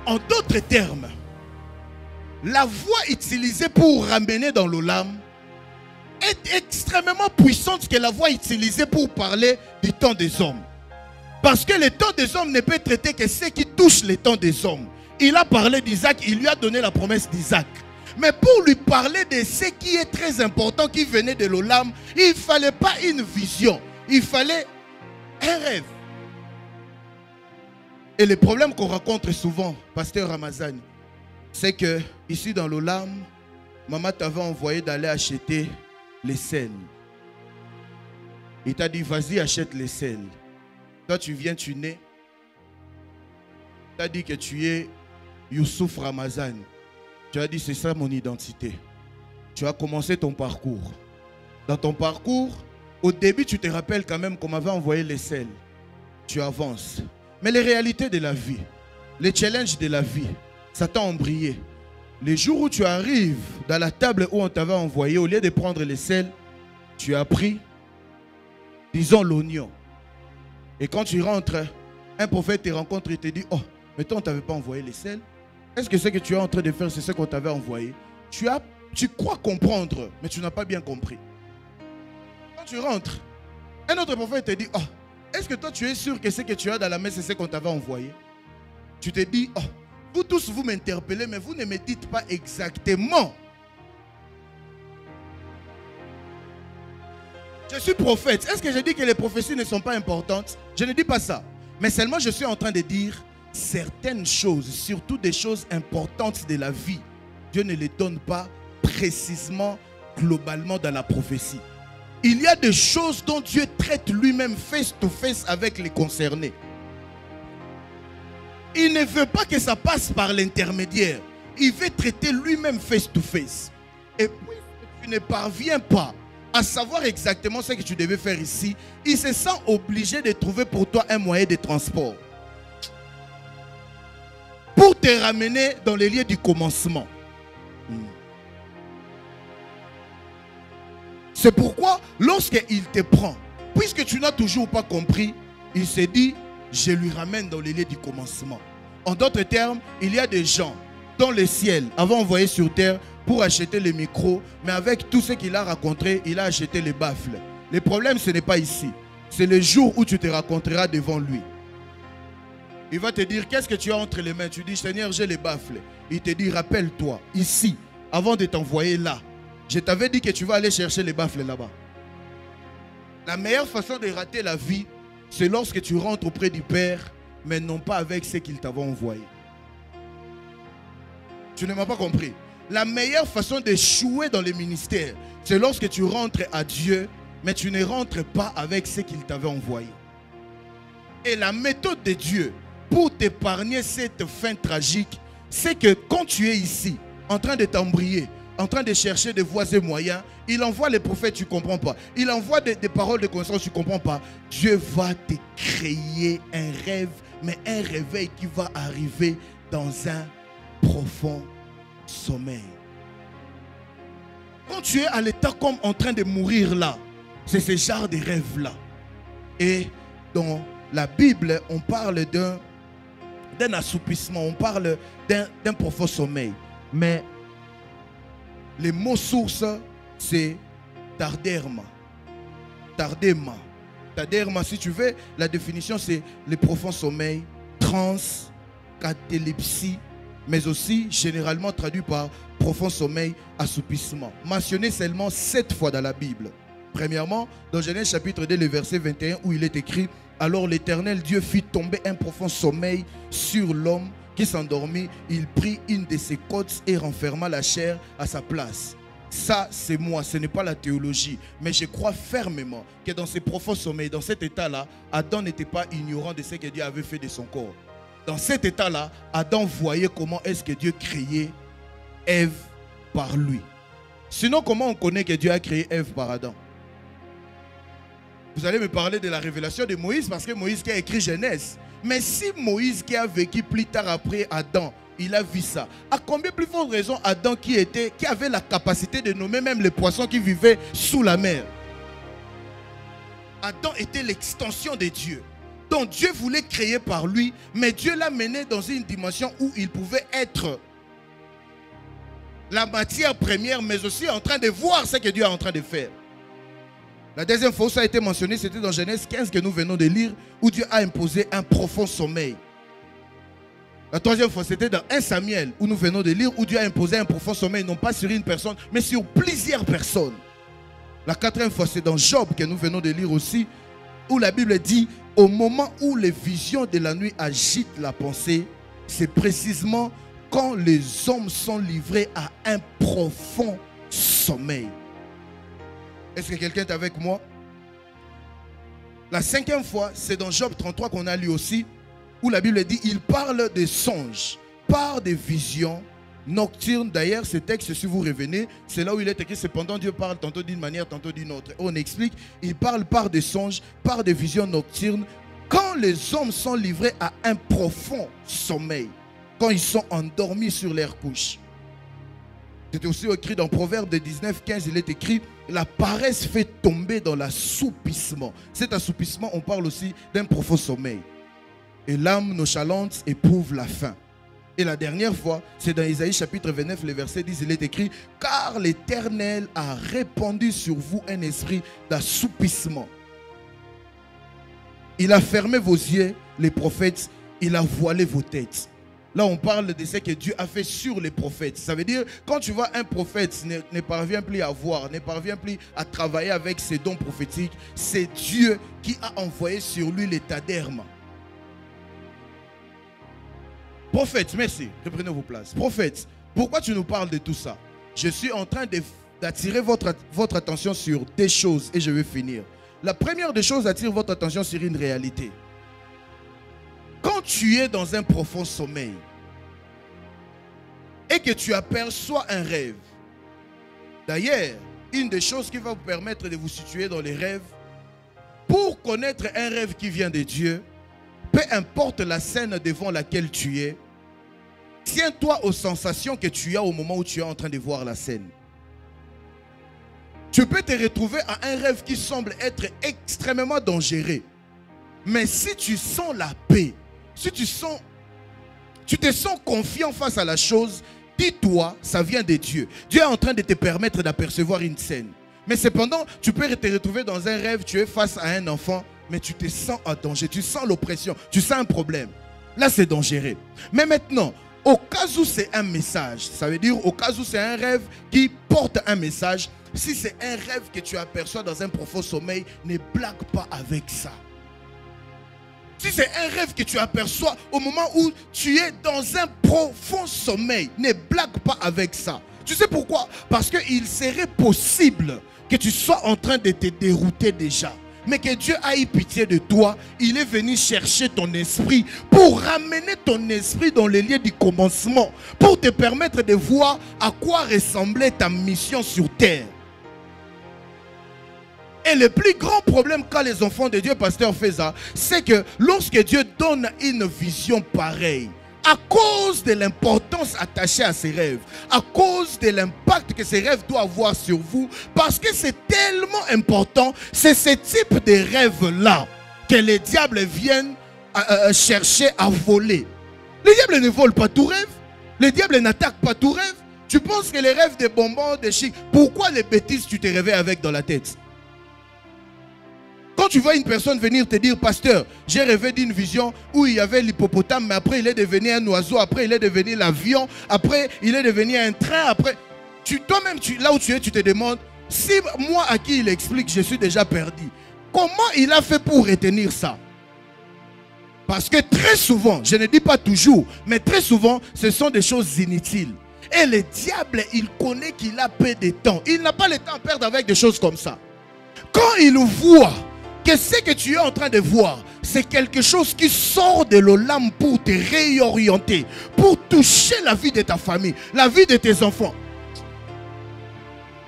En d'autres termes, la voie utilisée pour ramener dans l'Olam est extrêmement puissante que la voix utilisée pour parler du temps des hommes. Parce que le temps des hommes ne peut traiter que ce qui touche le temps des hommes. Il a parlé d'Isaac, il lui a donné la promesse d'Isaac. Mais pour lui parler de ce qui est très important, qui venait de l'Olam, il ne fallait pas une vision, il fallait un rêve. Et le problème qu'on rencontre souvent, pasteur Ramazani, c'est que ici dans l'Olam, maman t'avait envoyé d'aller acheter les sels. Il t'a dit, vas-y, achète les sels. Toi, tu viens, tu nais. Tu as dit que tu es Youssouf Ramazani. Tu as dit, c'est ça mon identité. Tu as commencé ton parcours. Dans ton parcours, au début, tu te rappelles quand même qu'on m'avait envoyé les sels. Tu avances. Mais les réalités de la vie, les challenges de la vie, ça t'a embrayé. Les jours où tu arrives dans la table où on t'avait envoyé, au lieu de prendre les sels, tu as pris, disons, l'oignon. Et quand tu rentres, un prophète te rencontre et te dit, oh, mais toi on ne t'avait pas envoyé les sels. Est-ce que ce que tu es en train de faire, c'est ce qu'on t'avait envoyé? Tu crois comprendre, mais tu n'as pas bien compris. Quand tu rentres, un autre prophète te dit, oh, est-ce que toi tu es sûr que ce que tu as dans la main, c'est ce qu'on t'avait envoyé? Tu te dis, oh, vous tous vous m'interpellez, mais vous ne me dites pas exactement. Je suis prophète. Est-ce que je dis que les prophéties ne sont pas importantes? Je ne dis pas ça. Mais seulement je suis en train de dire certaines choses, surtout des choses importantes de la vie. Dieu ne les donne pas précisément, globalement dans la prophétie. Il y a des choses dont Dieu traite lui-même face to face avec les concernés. Il ne veut pas que ça passe par l'intermédiaire. Il veut traiter lui-même face to face. Et puis, tu ne parviens pas à savoir exactement ce que tu devais faire ici, il se sent obligé de trouver pour toi un moyen de transport pour te ramener dans les lieux du commencement. C'est pourquoi, lorsqu'il te prend, puisque tu n'as toujours pas compris, il se dit, je lui ramène dans les lieux du commencement. En d'autres termes, il y a des gens dont le ciel avait envoyé sur terre pour acheter les micros, mais avec tout ce qu'il a rencontré, il a acheté les baffles. Le problème, ce n'est pas ici. C'est le jour où tu te rencontreras devant lui. Il va te dire, qu'est-ce que tu as entre les mains? Tu dis, Seigneur, j'ai les baffles. Il te dit, rappelle-toi, ici, avant de t'envoyer là, je t'avais dit que tu vas aller chercher les baffles là-bas. La meilleure façon de rater la vie, c'est lorsque tu rentres auprès du Père, mais non pas avec ce qu'il t'avait envoyé. Tu ne m'as pas compris. La meilleure façon d'échouer dans le ministère, c'est lorsque tu rentres à Dieu, mais tu ne rentres pas avec ce qu'il t'avait envoyé. Et la méthode de Dieu, pour t'épargner cette fin tragique, c'est que quand tu es ici, en train de t'embrayer, en train de chercher des voies et moyens, il envoie les prophètes, tu ne comprends pas. Il envoie des paroles de connaissance, tu ne comprends pas. Dieu va te créer un rêve, mais un réveil qui va arriver dans un profond sommeil. Quand tu es à l'état comme en train de mourir là, c'est ce genre de rêve-là. Et dans la Bible, on parle d'un assoupissement, on parle d'un profond sommeil. Mais les mots sources, c'est tarderma. Tardema. Tarderma, si tu veux, la définition, c'est le profond sommeil, transe, catalepsie, mais aussi généralement traduit par profond sommeil, assoupissement. Mentionné seulement 7 fois dans la Bible. Premièrement, dans Genèse chapitre 2, le verset 21, où il est écrit, alors l'Éternel Dieu fit tomber un profond sommeil sur l'homme qui s'endormit. Il prit une de ses côtes et renferma la chair à sa place. Ça, c'est moi, ce n'est pas la théologie. Mais je crois fermement que dans ce profond sommeil, dans cet état-là, Adam n'était pas ignorant de ce que Dieu avait fait de son corps. Dans cet état-là, Adam voyait comment est-ce que Dieu créait Ève par lui. Sinon, comment on connaît que Dieu a créé Ève par Adam? Vous allez me parler de la révélation de Moïse parce que Moïse qui a écrit Genèse. Mais si Moïse qui a vécu plus tard après Adam, il a vu ça, à combien plus forte raison Adam qui avait la capacité de nommer même les poissons qui vivaient sous la mer? Adam était l'extension de Dieu. Donc Dieu voulait créer par lui, mais Dieu l'a mené dans une dimension où il pouvait être la matière première, mais aussi en train de voir ce que Dieu est en train de faire. La deuxième fois où ça a été mentionné, c'était dans Genèse 15 que nous venons de lire, où Dieu a imposé un profond sommeil. La troisième fois, c'était dans 1 Samuel, où nous venons de lire, où Dieu a imposé un profond sommeil, non pas sur une personne, mais sur plusieurs personnes. La quatrième fois, c'est dans Job que nous venons de lire aussi, où la Bible dit, au moment où les visions de la nuit agitent la pensée, c'est précisément quand les hommes sont livrés à un profond sommeil. Est-ce que quelqu'un est avec moi? La cinquième fois, c'est dans Job 33 qu'on a lu aussi, où la Bible dit, il parle des songes, par des visions nocturnes. D'ailleurs, ce texte, si vous revenez, c'est là où il est écrit, cependant Dieu parle tantôt d'une manière, tantôt d'une autre. On explique, il parle par des songes, par des visions nocturnes, quand les hommes sont livrés à un profond sommeil, quand ils sont endormis sur leurs couches. C'est aussi écrit dans Proverbe 19, 15, il est écrit, la paresse fait tomber dans l'assoupissement. Cet assoupissement, on parle aussi d'un profond sommeil. Et l'âme nonchalante éprouve la faim. Et la dernière fois, c'est dans Isaïe chapitre 29, le verset 10, il est écrit, car l'Éternel a répandu sur vous un esprit d'assoupissement. Il a fermé vos yeux, les prophètes, il a voilé vos têtes. Là, on parle de ce que Dieu a fait sur les prophètes. Ça veut dire, quand tu vois un prophète ne parvient plus à voir, ne parvient plus à travailler avec ses dons prophétiques, c'est Dieu qui a envoyé sur lui l'état d'herme. Prophète, merci. Reprenez vos places. Prophète, pourquoi tu nous parles de tout ça? Je suis en train d'attirer votre attention sur des choses et je vais finir. La première des choses attire votre attention sur une réalité. Quand tu es dans un profond sommeil et que tu aperçois un rêve, d'ailleurs, une des choses qui va vous permettre de vous situer dans les rêves, pour connaître un rêve qui vient de Dieu, peu importe la scène devant laquelle tu es, tiens-toi aux sensations que tu as au moment où tu es en train de voir la scène. Tu peux te retrouver à un rêve qui semble être extrêmement dangereux. Mais si tu sens la paix, si tu te sens confiant face à la chose, dis-toi, ça vient de Dieu. Dieu est en train de te permettre d'apercevoir une scène. Mais cependant, tu peux te retrouver dans un rêve, tu es face à un enfant, mais tu te sens en danger, tu sens l'oppression, tu sens un problème. Là, c'est dangereux. Mais maintenant, au cas où c'est un message, ça veut dire au cas où c'est un rêve qui porte un message, si c'est un rêve que tu aperçois dans un profond sommeil, ne blague pas avec ça. Si c'est un rêve que tu aperçois au moment où tu es dans un profond sommeil, ne blague pas avec ça. Tu sais pourquoi? Parce qu'il serait possible que tu sois en train de te dérouter déjà. Mais que Dieu a eu pitié de toi, il est venu chercher ton esprit pour ramener ton esprit dans les lieux du commencement, pour te permettre de voir à quoi ressemblait ta mission sur terre. Et le plus grand problème quand les enfants de Dieu, pasteur, font ça, c'est que lorsque Dieu donne une vision pareille, à cause de l'importance attachée à ces rêves, à cause de l'impact que ces rêves doivent avoir sur vous, parce que c'est tellement important, c'est ce type de rêves-là que les diables viennent chercher à voler. Les diables ne volent pas tout rêve, les diables n'attaquent pas tout rêve. Tu penses que les rêves de bonbons, de chic, pourquoi les bêtises tu te réveilles avec dans la tête? Quand tu vois une personne venir te dire, pasteur, j'ai rêvé d'une vision où il y avait l'hippopotame, mais après il est devenu un oiseau, après il est devenu l'avion, après il est devenu un train, après... Toi-même, là où tu es, tu te demandes, si moi à qui il explique, je suis déjà perdu. Comment il a fait pour retenir ça? Parce que très souvent, je ne dis pas toujours, mais très souvent, ce sont des choses inutiles. Et le diable, il connaît qu'il a peu de temps. Il n'a pas le temps à perdre avec des choses comme ça. Quand il voit que ce que tu es en train de voir, c'est quelque chose qui sort de l'olam pour te réorienter, pour toucher la vie de ta famille, la vie de tes enfants.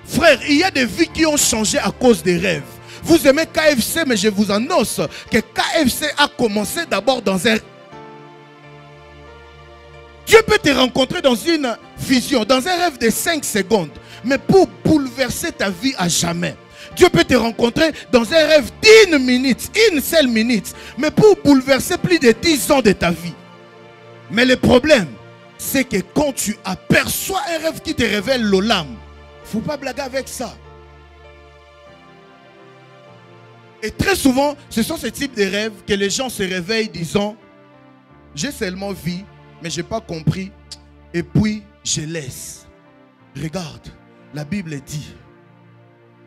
Frère, il y a des vies qui ont changé à cause des rêves. Vous aimez KFC, mais je vous annonce que KFC a commencé d'abord dans un... Dieu peut te rencontrer dans une vision, dans un rêve de 5 secondes, mais pour bouleverser ta vie à jamais. Dieu peut te rencontrer dans un rêve d'1 minute, une seule minute, mais pour bouleverser plus de 10 ans de ta vie. Mais le problème, c'est que quand tu aperçois un rêve qui te révèle l'olam, il ne faut pas blaguer avec ça. Et très souvent, ce sont ces types de rêves que les gens se réveillent disant « J'ai seulement vu, mais je n'ai pas compris, et puis je laisse. » Regarde, la Bible dit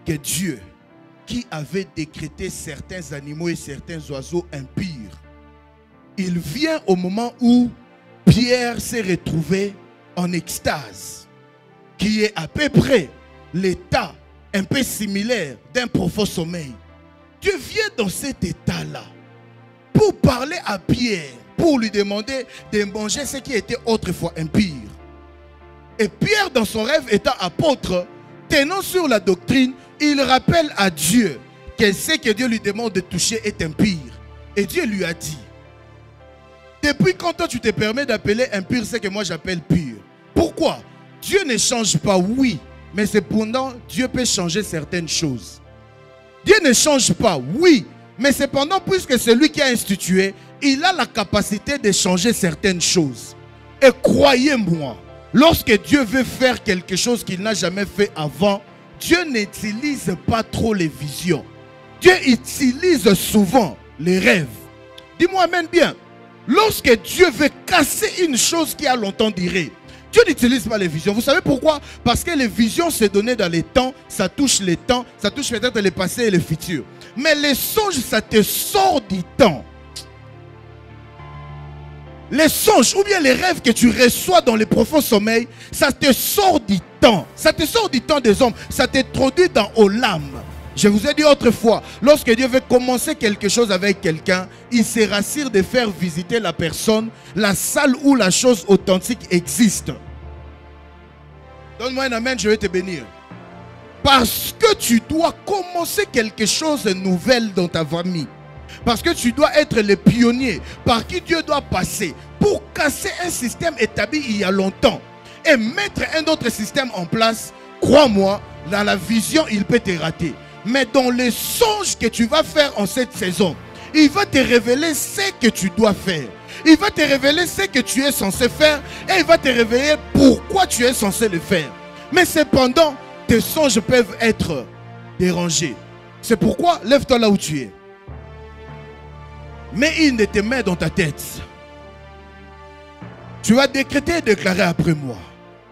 que Dieu, qui avait décrété certains animaux et certains oiseaux impurs, il vient au moment où Pierre s'est retrouvé en extase, qui est à peu près l'état un peu similaire d'un profond sommeil. Dieu vient dans cet état-là pour parler à Pierre, pour lui demander de manger ce qui était autrefois impur. Et Pierre, dans son rêve, étant apôtre, tenant sur la doctrine, il rappelle à Dieu que ce que Dieu lui demande de toucher est impur. Et Dieu lui a dit, depuis quand toi tu te permets d'appeler impur ce que moi j'appelle pur? Pourquoi? Dieu ne change pas, oui, mais cependant Dieu peut changer certaines choses. Dieu ne change pas, oui, mais cependant puisque c'est lui qui a institué, il a la capacité de changer certaines choses. Et croyez-moi, lorsque Dieu veut faire quelque chose qu'il n'a jamais fait avant, Dieu n'utilise pas trop les visions. Dieu utilise souvent les rêves. Dis-moi amen bien. Lorsque Dieu veut casser une chose qui a longtemps duré, Dieu n'utilise pas les visions. Vous savez pourquoi? Parce que les visions se donnaient dans les temps, ça touche les temps, ça touche peut-être le passé et le futur. Mais les songes, ça te sort du temps. Les songes ou bien les rêves que tu reçois dans les profonds sommeils, ça te sort du temps. Ça te sort du temps des hommes. Ça t'introduit dans Olam. Je vous ai dit autrefois, lorsque Dieu veut commencer quelque chose avec quelqu'un, il se rassure de faire visiter la personne, la salle où la chose authentique existe. Donne-moi un amen, je vais te bénir. Parce que tu dois commencer quelque chose de nouvel dans ta famille. Parce que tu dois être le pionnier par qui Dieu doit passer pour casser un système établi il y a longtemps et mettre un autre système en place. Crois-moi, dans la vision, il peut te rater. Mais dans les songes que tu vas faire en cette saison, il va te révéler ce que tu dois faire. Il va te révéler ce que tu es censé faire et il va te révéler pourquoi tu es censé le faire. Mais cependant, tes songes peuvent être dérangés. C'est pourquoi, lève-toi là où tu es. Mets une de tes mains dans ta tête. Tu vas décréter et déclarer après moi.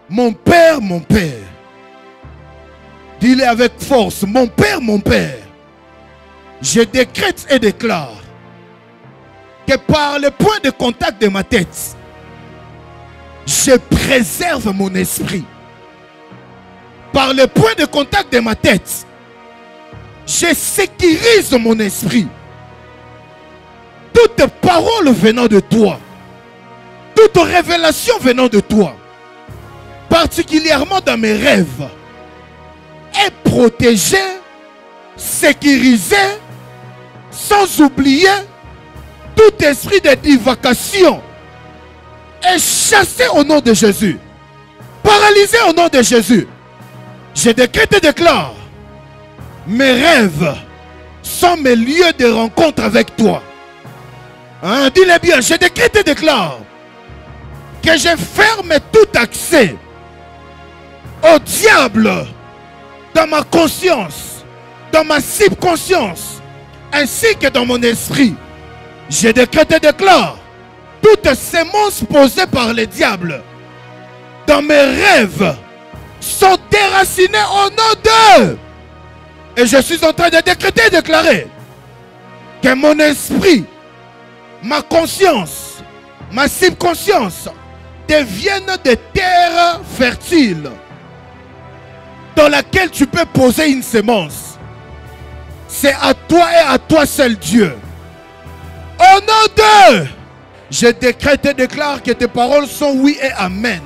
Mon Père, mon Père. Dis-le avec force. Mon Père, je décrète et déclare que par le point de contact de ma tête, je préserve mon esprit. Par le point de contact de ma tête, je sécurise mon esprit. Toute parole venant de toi, toute révélation venant de toi, particulièrement dans mes rêves, est protégée, sécurisée, sans oublier tout esprit de divacation est chassé au nom de Jésus, paralysé au nom de Jésus. Je décrète et déclare, mes rêves sont mes lieux de rencontre avec toi. Hein, dis-le bien, je décrète et déclare que je ferme tout accès au diable dans ma conscience, dans ma subconscience, ainsi que dans mon esprit. Je décrète et déclare toutes sémences posées par le diable dans mes rêves sont déracinées au nom d'eux. Et je suis en train de décréter et déclarer que mon esprit, ma conscience, ma subconscience deviennent des terres fertiles dans laquelle tu peux poser une sémence. C'est à toi et à toi seul Dieu. Au nom d'eux, je décrète et déclare que tes paroles sont oui et amen.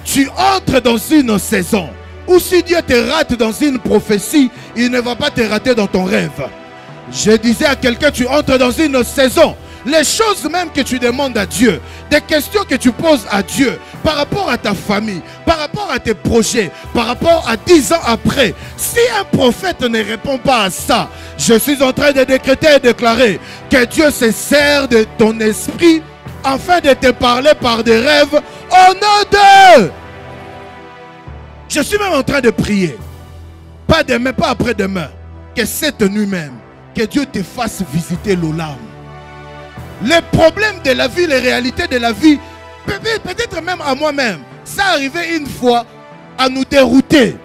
Tu entres dans une saison où si Dieu te rate dans une prophétie, il ne va pas te rater dans ton rêve. Je disais à quelqu'un, tu entres dans une saison. Les choses même que tu demandes à Dieu, des questions que tu poses à Dieu par rapport à ta famille, par rapport à tes projets, par rapport à 10 ans après, si un prophète ne répond pas à ça, je suis en train de décréter et déclarer que Dieu se sert de ton esprit afin de te parler par des rêves au nom de... Je suis même en train de prier. Pas demain, pas après-demain. Que cette nuit même, que Dieu te fasse visiter l'Olam. Les problèmes de la vie, les réalités de la vie, peut-être même à moi-même, ça arrivait une fois à nous dérouter.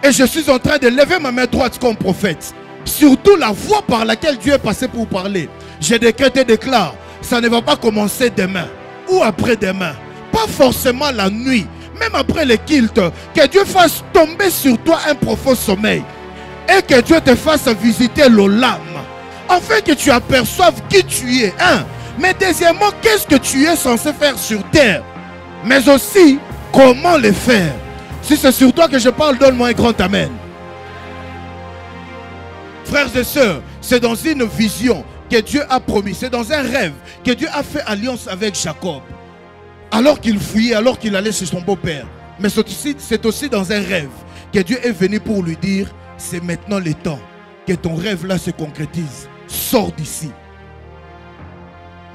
Et je suis en train de lever ma main droite comme prophète. Surtout la voie par laquelle Dieu est passé pour parler. Je décrète et déclare, ça ne va pas commencer demain ou après-demain. Pas forcément la nuit, même après le culte. Que Dieu fasse tomber sur toi un profond sommeil. Et que Dieu te fasse visiter l'Olam. Afin que tu aperçoives qui tu es. Un. Mais deuxièmement, qu'est-ce que tu es censé faire sur terre. Mais aussi, comment le faire. Si c'est sur toi que je parle, donne-moi un grand amen. Frères et sœurs, c'est dans une vision que Dieu a promis. C'est dans un rêve que Dieu a fait alliance avec Jacob. Alors qu'il fouillait, alors qu'il allait chez son beau-père. Mais c'est aussi dans un rêve que Dieu est venu pour lui dire, c'est maintenant le temps que ton rêve là se concrétise. Sors d'ici.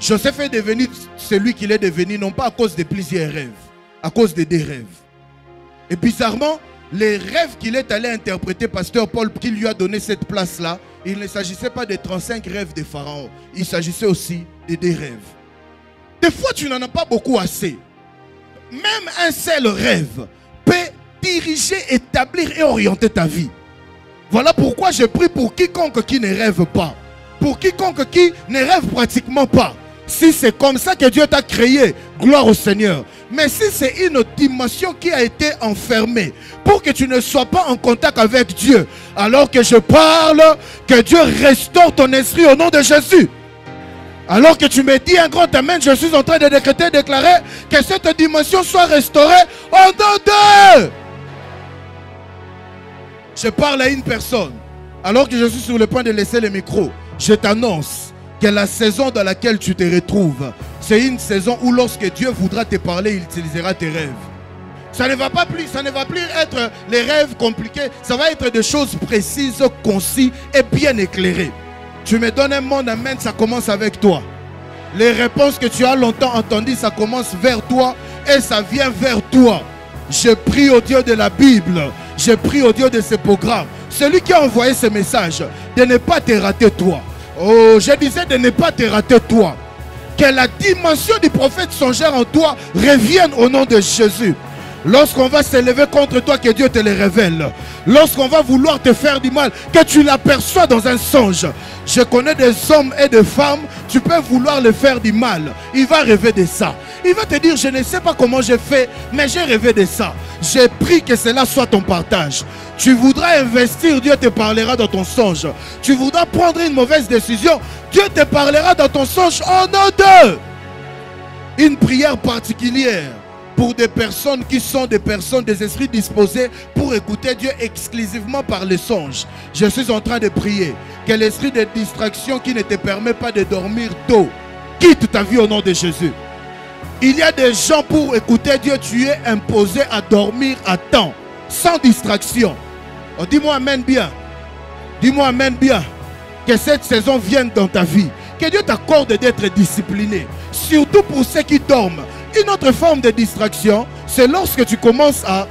Joseph est devenu celui qu'il est devenu, non pas à cause de plusieurs rêves, à cause de des rêves. Et bizarrement, les rêves qu'il est allé interpréter, pasteur Paul, qui lui a donné cette place-là, il ne s'agissait pas des 35 rêves de Pharaon. Il s'agissait aussi de des rêves. Des fois, tu n'en as pas beaucoup assez. Même un seul rêve peut diriger, établir et orienter ta vie. Voilà pourquoi je prie pour quiconque qui ne rêve pas. Pour quiconque qui ne rêve pratiquement pas. Si c'est comme ça que Dieu t'a créé, gloire au Seigneur. Mais si c'est une dimension qui a été enfermée pour que tu ne sois pas en contact avec Dieu, alors que je parle, que Dieu restaure ton esprit au nom de Jésus. Alors que tu me dis un grand amen, je suis en train de décréter, déclarer que cette dimension soit restaurée au nom de... Je parle à une personne. Alors que je suis sur le point de laisser le micro, je t'annonce que la saison dans laquelle tu te retrouves, c'est une saison où lorsque Dieu voudra te parler, il utilisera tes rêves. Ça ne va plus être les rêves compliqués, ça va être des choses précises, concises et bien éclairées. Tu me donnes un monde, amen, ça commence avec toi. Les réponses que tu as longtemps entendues, ça commence vers toi et ça vient vers toi. Je prie au Dieu de la Bible, je prie au Dieu de ce programme, celui qui a envoyé ce message, de ne pas te rater toi. Oh, je disais de ne pas te rater toi. Que la dimension du prophète songeur en toi revienne au nom de Jésus. Lorsqu'on va s'élever contre toi, que Dieu te le révèle. Lorsqu'on va vouloir te faire du mal, que tu l'aperçois dans un songe. Je connais des hommes et des femmes, tu peux vouloir le faire du mal. Il va rêver de ça. Il va te dire, je ne sais pas comment j'ai fait, mais j'ai rêvé de ça. J'ai pris que cela soit ton partage. Tu voudras investir, Dieu te parlera dans ton songe. Tu voudras prendre une mauvaise décision, Dieu te parlera dans ton songe au nom de... Une prière particulière pour des personnes qui sont des esprits disposés pour écouter Dieu exclusivement par les songes. Je suis en train de prier que l'esprit de distraction qui ne te permet pas de dormir tôt quitte ta vie au nom de Jésus. Il y a des gens, pour écouter Dieu, tu es imposé à dormir à temps, sans distraction. Oh, dis-moi amen bien. Dis-moi amen bien. Que cette saison vienne dans ta vie. Que Dieu t'accorde d'être discipliné. Surtout pour ceux qui dorment. Une autre forme de distraction, c'est lorsque tu commences à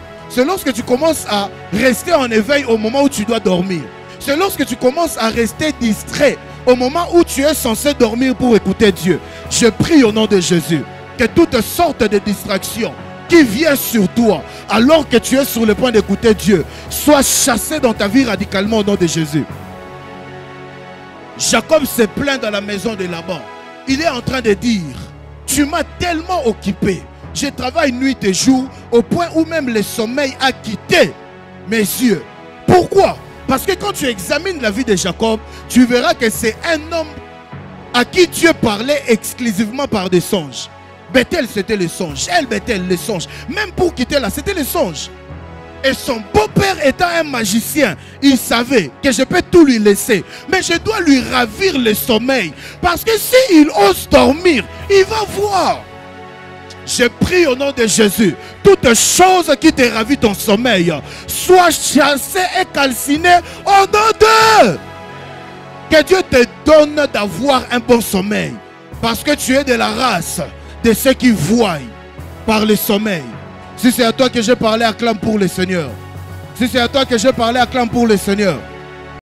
rester en éveil au moment où tu dois dormir. C'est lorsque tu commences à rester distrait au moment où tu es censé dormir pour écouter Dieu. Je prie au nom de Jésus que toute sorte de distraction qui vient sur toi alors que tu es sur le point d'écouter Dieu soit chassée dans ta vie radicalement au nom de Jésus. Jacob se plaint dans la maison de Laban. Il est en train de dire, tu m'as tellement occupé, je travaille nuit et jour au point où même le sommeil a quitté mes yeux. Pourquoi? Parce que quand tu examines la vie de Jacob, tu verras que c'est un homme à qui Dieu parlait exclusivement par des songes. Bethel, c'était le songe. El Bethel, le songe. Même pour quitter là, c'était le songe. Et son beau-père étant un magicien, il savait que je peux tout lui laisser. Mais je dois lui ravir le sommeil. Parce que s'il ose dormir, il va voir. Je prie au nom de Jésus. Toute chose qui te ravit ton sommeil, soit chassée et calcinée au nom de... Que Dieu te donne d'avoir un bon sommeil. Parce que tu es de la race de ceux qui voient par le sommeil. Si c'est à toi que j'ai parlé, acclame pour le Seigneur. Si c'est à toi que j'ai parlé, acclame pour le Seigneur.